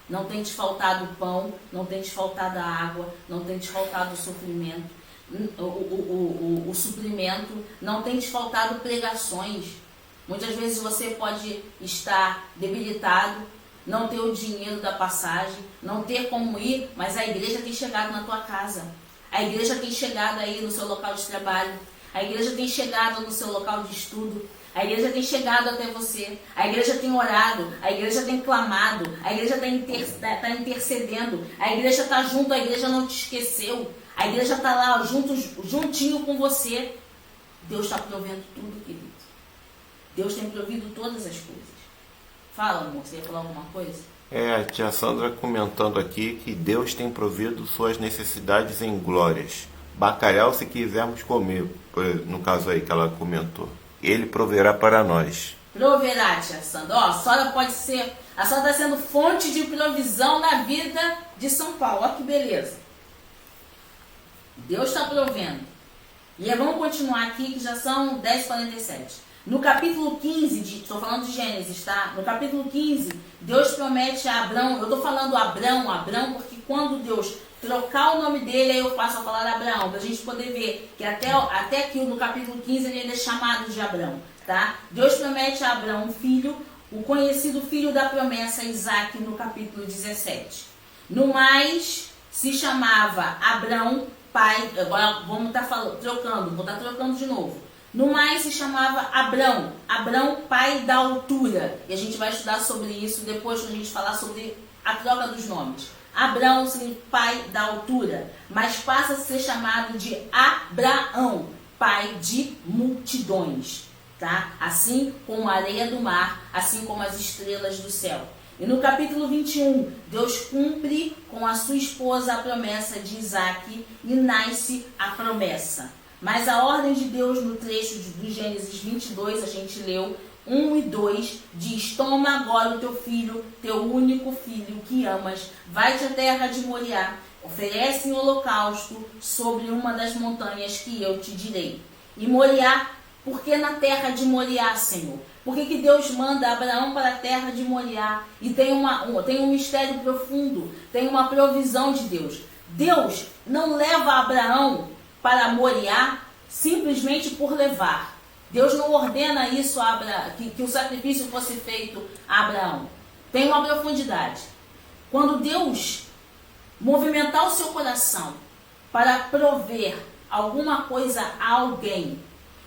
Não tem te faltado o pão, não tem te faltado a água, não tem te faltado o sofrimento. o suprimento, não tem te faltado pregações. Muitas vezes você pode estar debilitado, não ter o dinheiro da passagem, não ter como ir, mas a igreja tem chegado na tua casa. A igreja tem chegado aí no seu local de trabalho. A igreja tem chegado no seu local de estudo. A igreja tem chegado até você. A igreja tem orado. A igreja tem clamado. A igreja está intercedendo. A igreja está junto. A igreja não te esqueceu. A igreja está lá juntinho com você. Deus está provendo tudo, querido. Deus tem provido todas as coisas. Fala, amor. Você ia falar alguma coisa? A tia Sandra comentando aqui que Deus tem provido suas necessidades em glórias. Bacalhau, se quisermos comer, no caso aí que ela comentou. Ele proverá para nós. Proverá, tia Sandra. Ó, a senhora pode ser... A senhora está sendo fonte de provisão na vida de São Paulo. Olha que beleza. Deus está provendo. E vamos continuar aqui, que já são 10h47. No capítulo 15, estou falando de Gênesis, tá? No capítulo 15, Deus promete a Abrão, eu estou falando Abrão, porque quando Deus trocar o nome dele, aí eu passo a falar Abraão, para a gente poder ver que até aqui no capítulo 15 ele é chamado de Abrão, tá? Deus promete a Abrão um filho, o conhecido filho da promessa, Isaac, no capítulo 17. No mais, se chamava Abrão, pai, agora vamos estar trocando de novo. No mais se chamava Abrão, pai da altura. E a gente vai estudar sobre isso depois que a gente falar sobre a troca dos nomes. Abrão significa pai da altura, mas passa a ser chamado de Abraão, pai de multidões, tá? Assim como a areia do mar, assim como as estrelas do céu. E no capítulo 21, Deus cumpre com a sua esposa a promessa de Isaac e nasce a promessa. Mas a ordem de Deus no trecho do Gênesis 22, a gente leu 1 e 2, diz: toma agora o teu filho, teu único filho que amas, vai-te à terra de Moriá, oferece em holocausto sobre uma das montanhas que eu te direi. E Moriá, por que na terra de Moriá, Senhor? Por que Deus manda Abraão para a terra de Moriá? E tem um mistério profundo, tem uma provisão de Deus. Deus não leva Abraão para Moriá simplesmente por levar. Deus não ordena isso a Abraão, que o sacrifício fosse feito a Abraão. Tem uma profundidade. Quando Deus movimentar o seu coração para prover alguma coisa a alguém,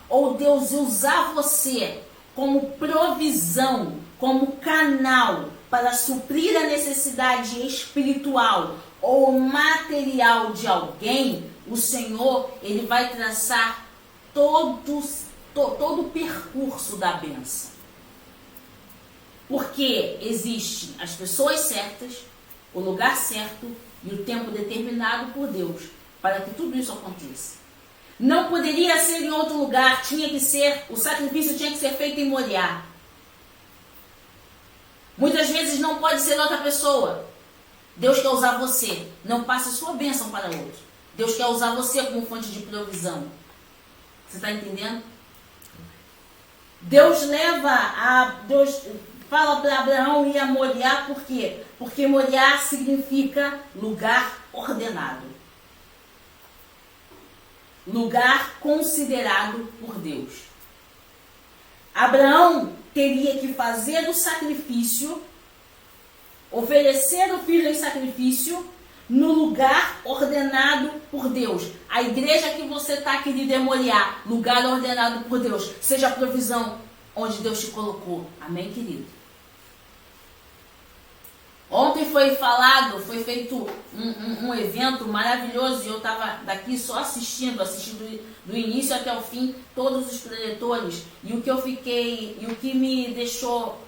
ou Deus usar você como provisão, como canal para suprir a necessidade espiritual ou material de alguém, o Senhor, ele vai traçar todo o percurso da bênção. Porque existem as pessoas certas, o lugar certo e o tempo determinado por Deus para que tudo isso aconteça. Não poderia ser em outro lugar, o sacrifício tinha que ser feito em Moriá. Muitas vezes não pode ser outra pessoa. Deus quer usar você, não passe sua bênção para outro. Deus quer usar você como fonte de provisão. Você está entendendo? Deus fala para Abraão ir a Moriá, por quê? Porque Moriá significa lugar ordenado. Lugar considerado por Deus. Abraão teria que fazer o sacrifício, oferecer o filho em sacrifício, no lugar ordenado por Deus. A igreja que você está, querido, é Moriá, lugar ordenado por Deus. Seja a provisão onde Deus te colocou. Amém, querido? Ontem foi feito um evento maravilhoso e eu estava daqui só assistindo do início até o fim, todos os preletores. E o que me deixou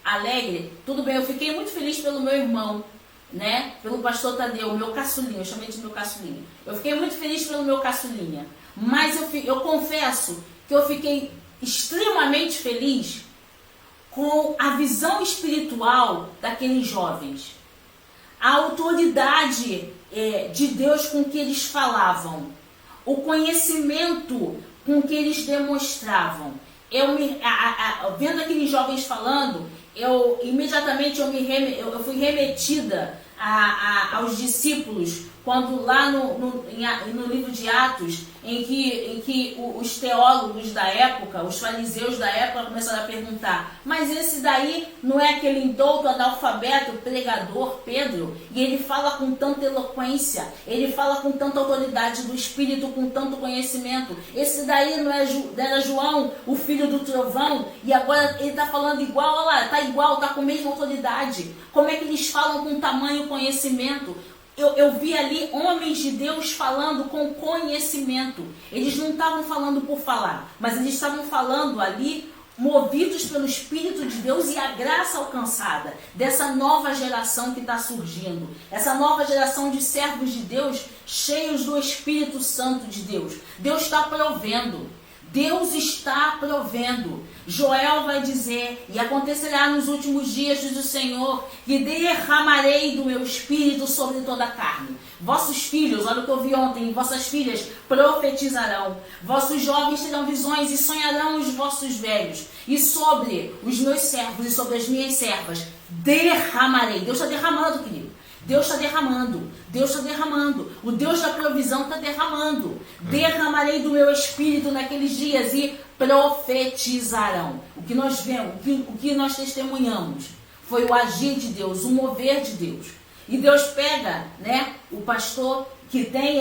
alegre, tudo bem, eu fiquei muito feliz pelo meu irmão, né? Pelo pastor Tadeu, meu caçulinha, eu chamei de meu caçulinha. Eu fiquei muito feliz pelo meu caçulinha, mas eu confesso que eu fiquei extremamente feliz com a visão espiritual daqueles jovens, a autoridade de Deus com que eles falavam, o conhecimento com que eles demonstravam. Vendo aqueles jovens falando, imediatamente eu fui remetida aos discípulos, quando lá no livro de Atos, em que os teólogos da época, os fariseus da época começaram a perguntar, mas esse daí não é aquele indouto, analfabeto, pregador, Pedro? E ele fala com tanta eloquência, ele fala com tanta autoridade do Espírito, com tanto conhecimento. Esse daí não era João, o filho do trovão? E agora ele está falando igual, olha lá, está igual, está com a mesma autoridade. Como é que eles falam com tamanho conhecimento? Eu vi ali homens de Deus falando com conhecimento. Eles não estavam falando por falar, mas eles estavam falando ali movidos pelo Espírito de Deus e a graça alcançada dessa nova geração que está surgindo. Essa nova geração de servos de Deus cheios do Espírito Santo de Deus. Deus está provendo. Deus está provendo. Joel vai dizer, e acontecerá nos últimos dias, diz o Senhor, que derramarei do meu Espírito sobre toda a carne. Vossos filhos, olha o que eu vi ontem, vossas filhas profetizarão. Vossos jovens terão visões e sonharão os vossos velhos. E sobre os meus servos e sobre as minhas servas derramarei. Deus está derramando, querido. Deus está derramando, Deus está derramando, o Deus da provisão está derramando. Derramarei do meu Espírito naqueles dias e profetizarão. O que nós vemos, o que nós testemunhamos foi o agir de Deus, o mover de Deus. E Deus pega, né, o pastor que tem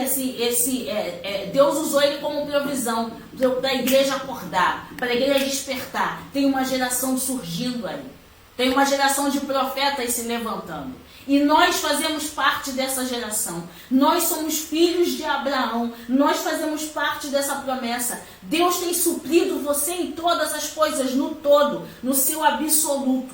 Deus usou ele como provisão para a igreja acordar, para a igreja despertar. Tem uma geração surgindo aí, tem uma geração de profetas se levantando. E nós fazemos parte dessa geração. Nós somos filhos de Abraão. Nós fazemos parte dessa promessa. Deus tem suprido você em todas as coisas, no todo, no seu absoluto.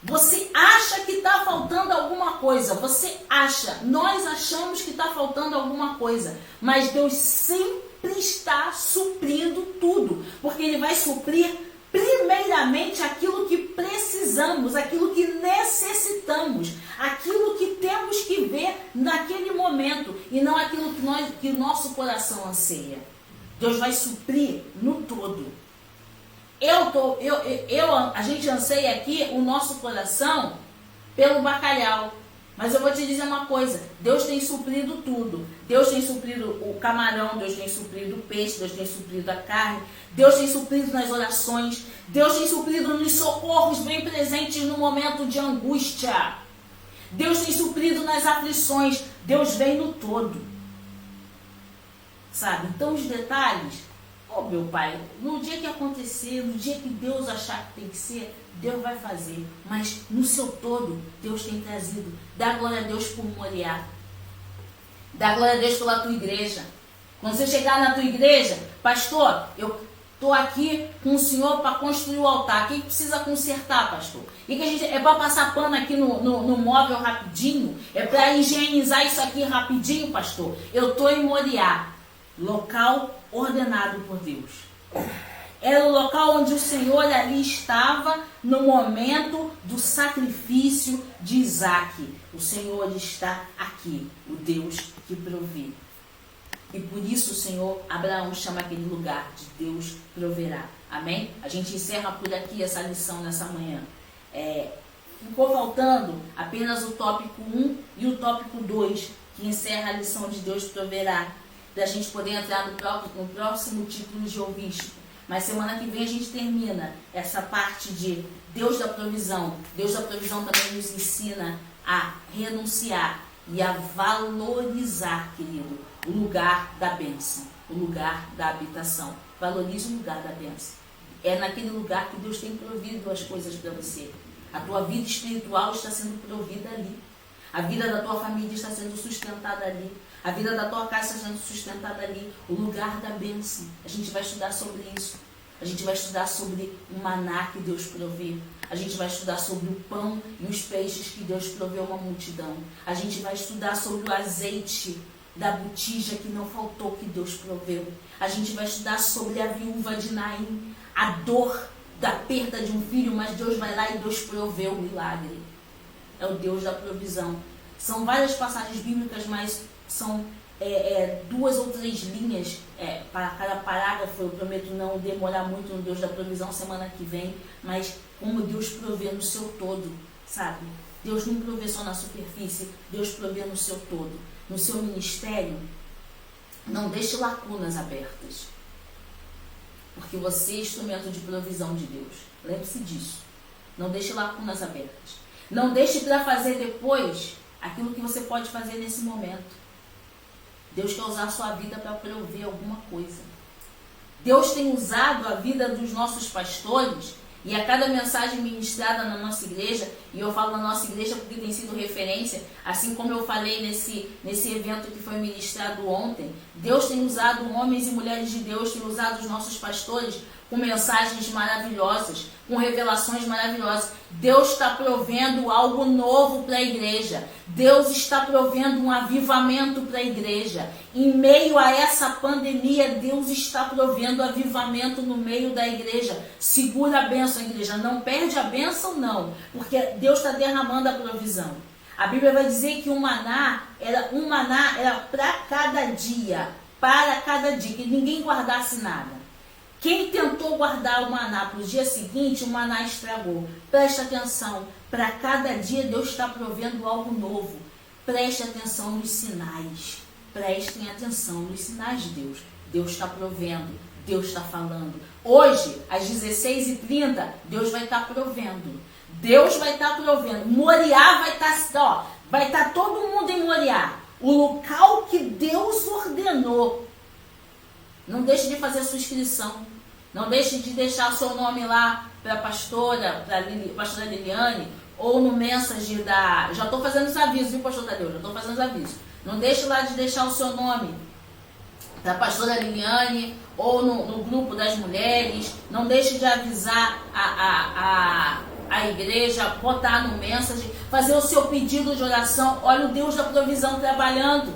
Você acha que está faltando alguma coisa. Você acha. Nós achamos que está faltando alguma coisa. Mas Deus sempre está suprindo tudo. Porque Ele vai suprir primeiramente aquilo que precisamos, aquilo que necessitamos, aquilo que temos que ver naquele momento e não aquilo que o nosso coração anseia. Deus vai suprir no todo. A gente anseia aqui o nosso coração pelo bacalhau. Mas eu vou te dizer uma coisa, Deus tem suprido tudo. Deus tem suprido o camarão, Deus tem suprido o peixe, Deus tem suprido a carne, Deus tem suprido nas orações, Deus tem suprido nos socorros bem presentes no momento de angústia. Deus tem suprido nas aflições, Deus vem no todo. Sabe? Então os detalhes, meu Pai, no dia que acontecer, no dia que Deus achar que tem que ser, Deus vai fazer. Mas no seu todo, Deus tem trazido. Dá glória a Deus por Moriá. Dá glória a Deus pela tua igreja. Quando você chegar na tua igreja, pastor, eu estou aqui com o senhor para construir o altar. O que precisa consertar, pastor? E que a gente, é para passar pano aqui no móvel rapidinho? É para higienizar isso aqui rapidinho, pastor? Eu estou em Moriá. Local ordenado por Deus. Era o local onde o Senhor ali estava no momento do sacrifício de Isaac. O Senhor está aqui, o Deus que provê. E por isso o Senhor, Abraão chama aquele lugar de Deus proverá. Amém? A gente encerra por aqui essa lição nessa manhã. Ficou faltando apenas o tópico 1 e o tópico 2, que encerra a lição de Deus proverá, da gente poder entrar no próximo título de ouvisco. Mas semana que vem a gente termina essa parte de Deus da provisão. Deus da provisão também nos ensina a renunciar e a valorizar, querido, o lugar da bênção, o lugar da habitação. Valorize o lugar da bênção. É naquele lugar que Deus tem provido as coisas para você. A tua vida espiritual está sendo provida ali. A vida da tua família está sendo sustentada ali. A vida da tua casa está sendo sustentada ali. O lugar da bênção. A gente vai estudar sobre isso. A gente vai estudar sobre o maná que Deus provê. A gente vai estudar sobre o pão e os peixes que Deus proveu uma multidão. A gente vai estudar sobre o azeite da botija que não faltou, que Deus proveu. A gente vai estudar sobre a viúva de Naim, a dor da perda de um filho, mas Deus vai lá e Deus proveu o milagre. É o Deus da provisão. São várias passagens bíblicas, mas são 2 ou 3 linhas para cada parágrafo. Eu prometo não demorar muito no Deus da provisão semana que vem, mas como Deus provê no seu todo, sabe? Deus não provê só na superfície, Deus provê no seu todo. No seu ministério, não deixe lacunas abertas, porque você é instrumento de provisão de Deus. Lembre-se disso. Não deixe lacunas abertas. Não deixe para fazer depois aquilo que você pode fazer nesse momento. Deus quer usar a sua vida para prover alguma coisa. Deus tem usado a vida dos nossos pastores, e a cada mensagem ministrada na nossa igreja, e eu falo na nossa igreja porque tem sido referência, assim como eu falei nesse evento que foi ministrado ontem, Deus tem usado homens e mulheres de Deus, tem usado os nossos pastores com mensagens maravilhosas, com revelações maravilhosas. Deus está provendo algo novo para a igreja. Deus está provendo um avivamento para a igreja. Em meio a essa pandemia, Deus está provendo avivamento no meio da igreja. Segura a bênção, igreja. Não perde a bênção, não. Porque Deus está derramando a provisão. A Bíblia vai dizer que um maná era para cada dia. Para cada dia. Que ninguém guardasse nada. Quem tentou guardar o maná para o dia seguinte, o maná estragou. Preste atenção, para cada dia Deus está provendo algo novo. Preste atenção nos sinais. Prestem atenção nos sinais de Deus. Deus está provendo, Deus está falando. Hoje, às 16h30, Deus vai estar provendo. Deus vai estar provendo. Moriá vai estar todo mundo em Moriá. O local que Deus ordenou. Não deixe de fazer a sua inscrição. Não deixe de deixar o seu nome lá para a pastora Liliane, ou no Messenger da... Já estou fazendo os avisos, viu, pastor Tadeu? Já estou fazendo os avisos. Não deixe lá de deixar o seu nome para a pastora Liliane, ou no grupo das mulheres. Não deixe de avisar a igreja, botar no Messenger, fazer o seu pedido de oração. Olha o Deus da provisão trabalhando.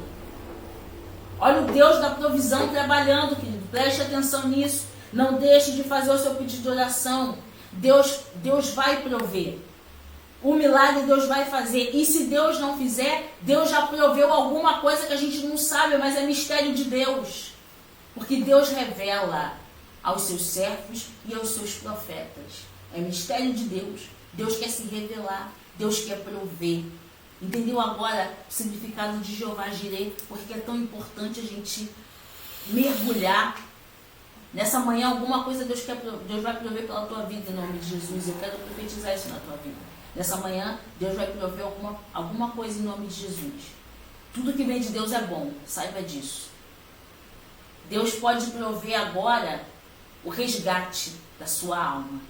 Olha o Deus da provisão trabalhando, querido. Preste atenção nisso. Não deixe de fazer o seu pedido de oração. Deus vai prover. O milagre Deus vai fazer. E se Deus não fizer, Deus já proveu alguma coisa que a gente não sabe, mas é mistério de Deus. Porque Deus revela aos seus servos e aos seus profetas. É mistério de Deus. Deus quer se revelar. Deus quer prover. Entendeu agora o significado de Jeová Jireh? Porque é tão importante a gente mergulhar. Nessa manhã, alguma coisa Deus vai prover pela tua vida, em nome de Jesus. Eu quero profetizar isso na tua vida. Nessa manhã, Deus vai prover alguma coisa em nome de Jesus. Tudo que vem de Deus é bom, saiba disso. Deus pode prover agora o resgate da sua alma.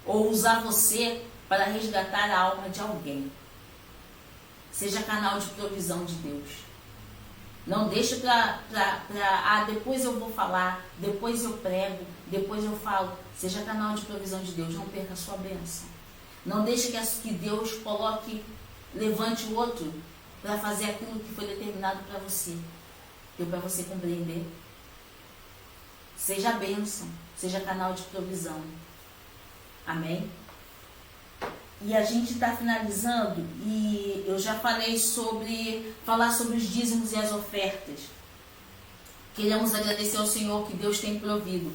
Ou usar você para resgatar a alma de alguém. Seja canal de provisão de Deus. Não deixe depois eu vou falar, depois eu prego, depois eu falo. Seja canal de provisão de Deus, não perca a sua bênção. Não deixe que Deus levante o outro para fazer aquilo que foi determinado para você. Deu para você compreender? Seja bênção, seja canal de provisão. Amém? E a gente está finalizando, e eu já falei falar sobre os dízimos e as ofertas. Queremos agradecer ao Senhor que Deus tem provido.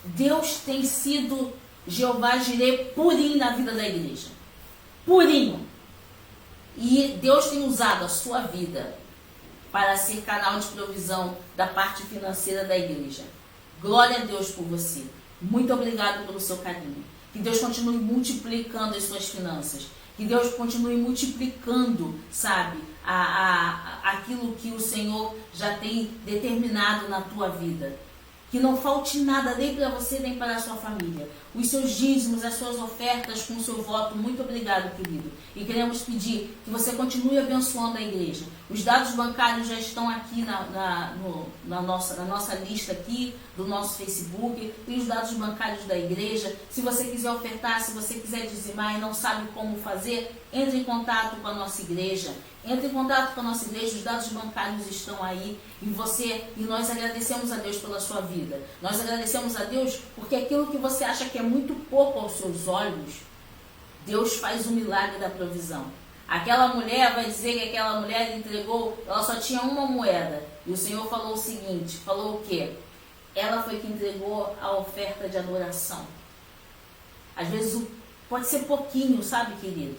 Deus tem sido Jeová Jireh purinho na vida da igreja. Purinho. E Deus tem usado a sua vida para ser canal de provisão da parte financeira da igreja. Glória a Deus por você. Muito obrigado pelo seu carinho. Que Deus continue multiplicando as suas finanças. Que Deus continue multiplicando, sabe, aquilo que o Senhor já tem determinado na tua vida. Que não falte nada nem para você, nem para a sua família. Os seus dízimos, as suas ofertas com o seu voto. Muito obrigado, querido. E queremos pedir que você continue abençoando a igreja. Os dados bancários já estão aqui na nossa lista aqui, do nosso Facebook. Tem os dados bancários da igreja. Se você quiser ofertar, se você quiser dizimar e não sabe como fazer, entre em contato com a nossa igreja. Entre em contato com a nossa igreja, os dados bancários estão aí. E nós agradecemos a Deus pela sua vida. Nós agradecemos a Deus porque aquilo que você acha que é muito pouco aos seus olhos, Deus faz o milagre da provisão. Aquela mulher, vai dizer que aquela mulher entregou, ela só tinha uma moeda. E o Senhor falou o seguinte, falou o quê? Ela foi que entregou a oferta de adoração. Às vezes pode ser pouquinho, sabe, querido?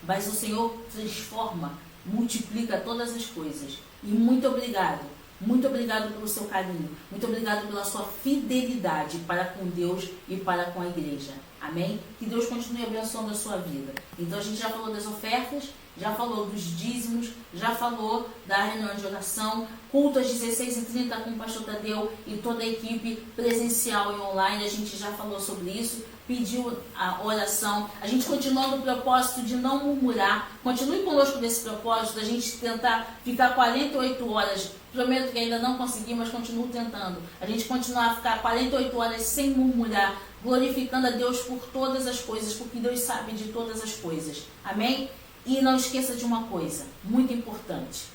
Mas o Senhor transforma, multiplica todas as coisas. E muito obrigado pelo seu carinho. Muito obrigado pela sua fidelidade para com Deus e para com a igreja. Amém? Que Deus continue abençoando a sua vida. Então a gente já falou das ofertas, já falou dos dízimos, já falou da reunião de oração, culto às 16h30 com o pastor Tadeu e toda a equipe presencial e online. A gente já falou sobre isso, pediu a oração. A gente continua no propósito de não murmurar. Continue conosco nesse propósito, a gente tentar ficar 48 horas. Prometo que ainda não consegui, mas continuo tentando. A gente continuar a ficar 48 horas sem murmurar, glorificando a Deus por todas as coisas, porque Deus sabe de todas as coisas. Amém? E não esqueça de uma coisa, muito importante.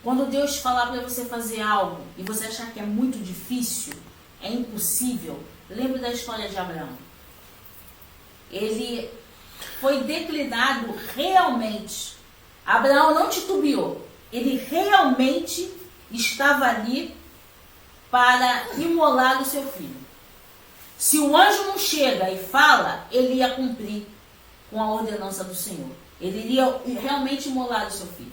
Quando Deus falar para você fazer algo e você achar que é muito difícil, é impossível, lembre da história de Abraão. Ele foi declinado realmente. Abraão não titubeou. Ele realmente estava ali para imolar o seu filho. Se o anjo não chega e fala, ele ia cumprir com a ordenança do Senhor. Ele iria realmente imolar o seu filho.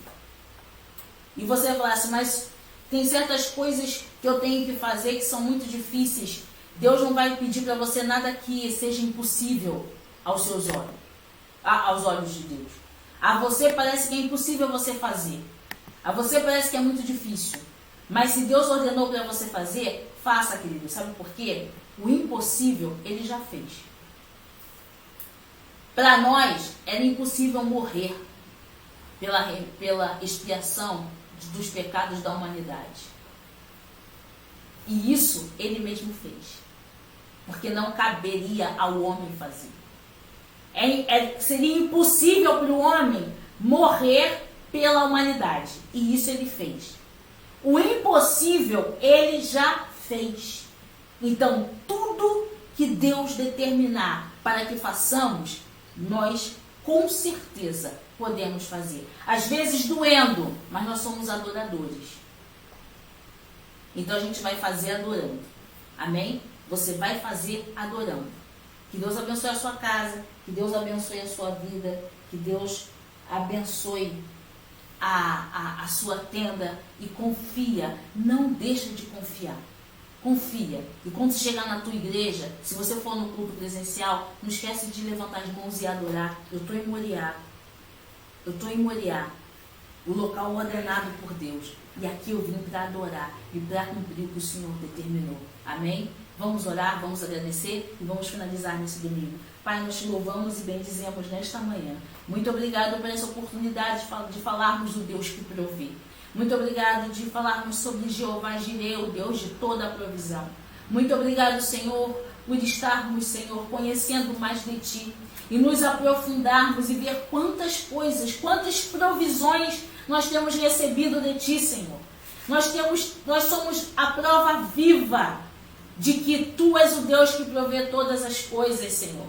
E você vai falar assim, mas tem certas coisas que eu tenho que fazer que são muito difíceis. Deus não vai pedir para você nada que seja impossível aos seus olhos, aos olhos de Deus. A você parece que é impossível você fazer. A você parece que é muito difícil. Mas se Deus ordenou para você fazer, faça, querido. Sabe por quê? O impossível, Ele já fez. Para nós, era impossível morrer pela expiação dos pecados da humanidade. E isso Ele mesmo fez. Porque não caberia ao homem fazer. Seria impossível para o homem morrer pela humanidade. E isso Ele fez. O impossível Ele já fez. Então, tudo que Deus determinar para que façamos, nós com certeza podemos fazer. Às vezes doendo, mas nós somos adoradores. Então a gente vai fazer adorando. Amém? Você vai fazer adorando. Que Deus abençoe a sua casa, que Deus abençoe a sua vida, que Deus abençoe a sua tenda e confia. Não deixa de confiar. Confia. E quando chegar na tua igreja, se você for no culto presencial, não esquece de levantar as mãos e adorar. Eu estou em Moriá. Eu estou em Moriá. O local ordenado por Deus. E aqui eu vim para adorar e para cumprir o que o Senhor determinou. Amém? Vamos orar, vamos agradecer e vamos finalizar nesse domingo. Pai, nós te louvamos e bendizemos nesta manhã. Muito obrigado por essa oportunidade de falarmos do Deus que provê. Muito obrigado de falarmos sobre Jeová Jireh, o Deus de toda a provisão. Muito obrigado, Senhor, por estarmos, Senhor, conhecendo mais de Ti e nos aprofundarmos e ver quantas coisas, quantas provisões nós temos recebido de Ti, Senhor. Nós somos a prova viva de que Tu és o Deus que provê todas as coisas, Senhor.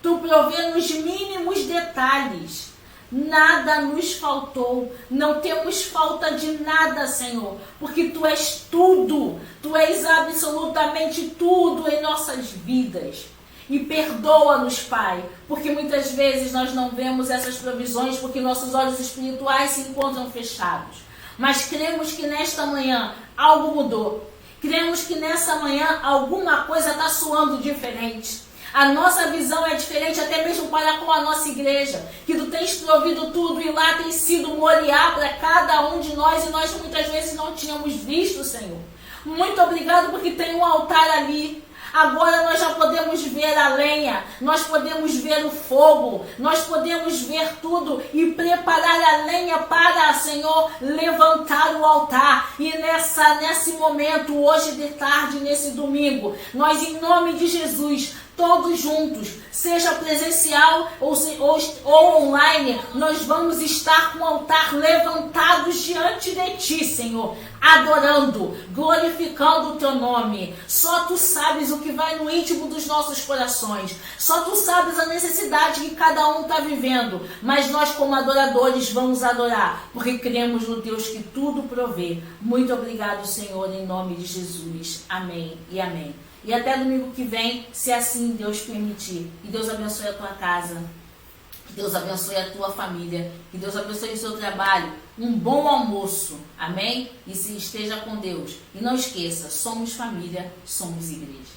Tu provê nos mínimos detalhes. Nada nos faltou, não temos falta de nada, Senhor, porque Tu és tudo, Tu és absolutamente tudo em nossas vidas. E perdoa-nos, Pai, porque muitas vezes nós não vemos essas provisões porque nossos olhos espirituais se encontram fechados. Mas cremos que nesta manhã algo mudou. Cremos que nessa manhã alguma coisa está soando diferente. A nossa visão é diferente até mesmo para com a nossa igreja, que Tu tens provido tudo e lá tem sido Moriá para cada um de nós e nós muitas vezes não tínhamos visto, Senhor. Muito obrigado porque tem um altar ali. Agora nós já podemos ver a lenha, nós podemos ver o fogo, nós podemos ver tudo e preparar a lenha para, Senhor, levantar o altar. E nesse momento, hoje de tarde, nesse domingo, nós em nome de Jesus todos juntos, seja presencial ou online, nós vamos estar com o altar levantados diante de Ti, Senhor, adorando, glorificando o Teu nome. Só Tu sabes o que vai no íntimo dos nossos corações, só Tu sabes a necessidade que cada um está vivendo, mas nós como adoradores vamos adorar, porque cremos no Deus que tudo provê. Muito obrigado, Senhor, em nome de Jesus. Amém e amém. E até domingo que vem, se assim Deus permitir. Que Deus abençoe a tua casa, que Deus abençoe a tua família, que Deus abençoe o seu trabalho. Um bom almoço, amém? E se esteja com Deus. E não esqueça, somos família, somos igreja.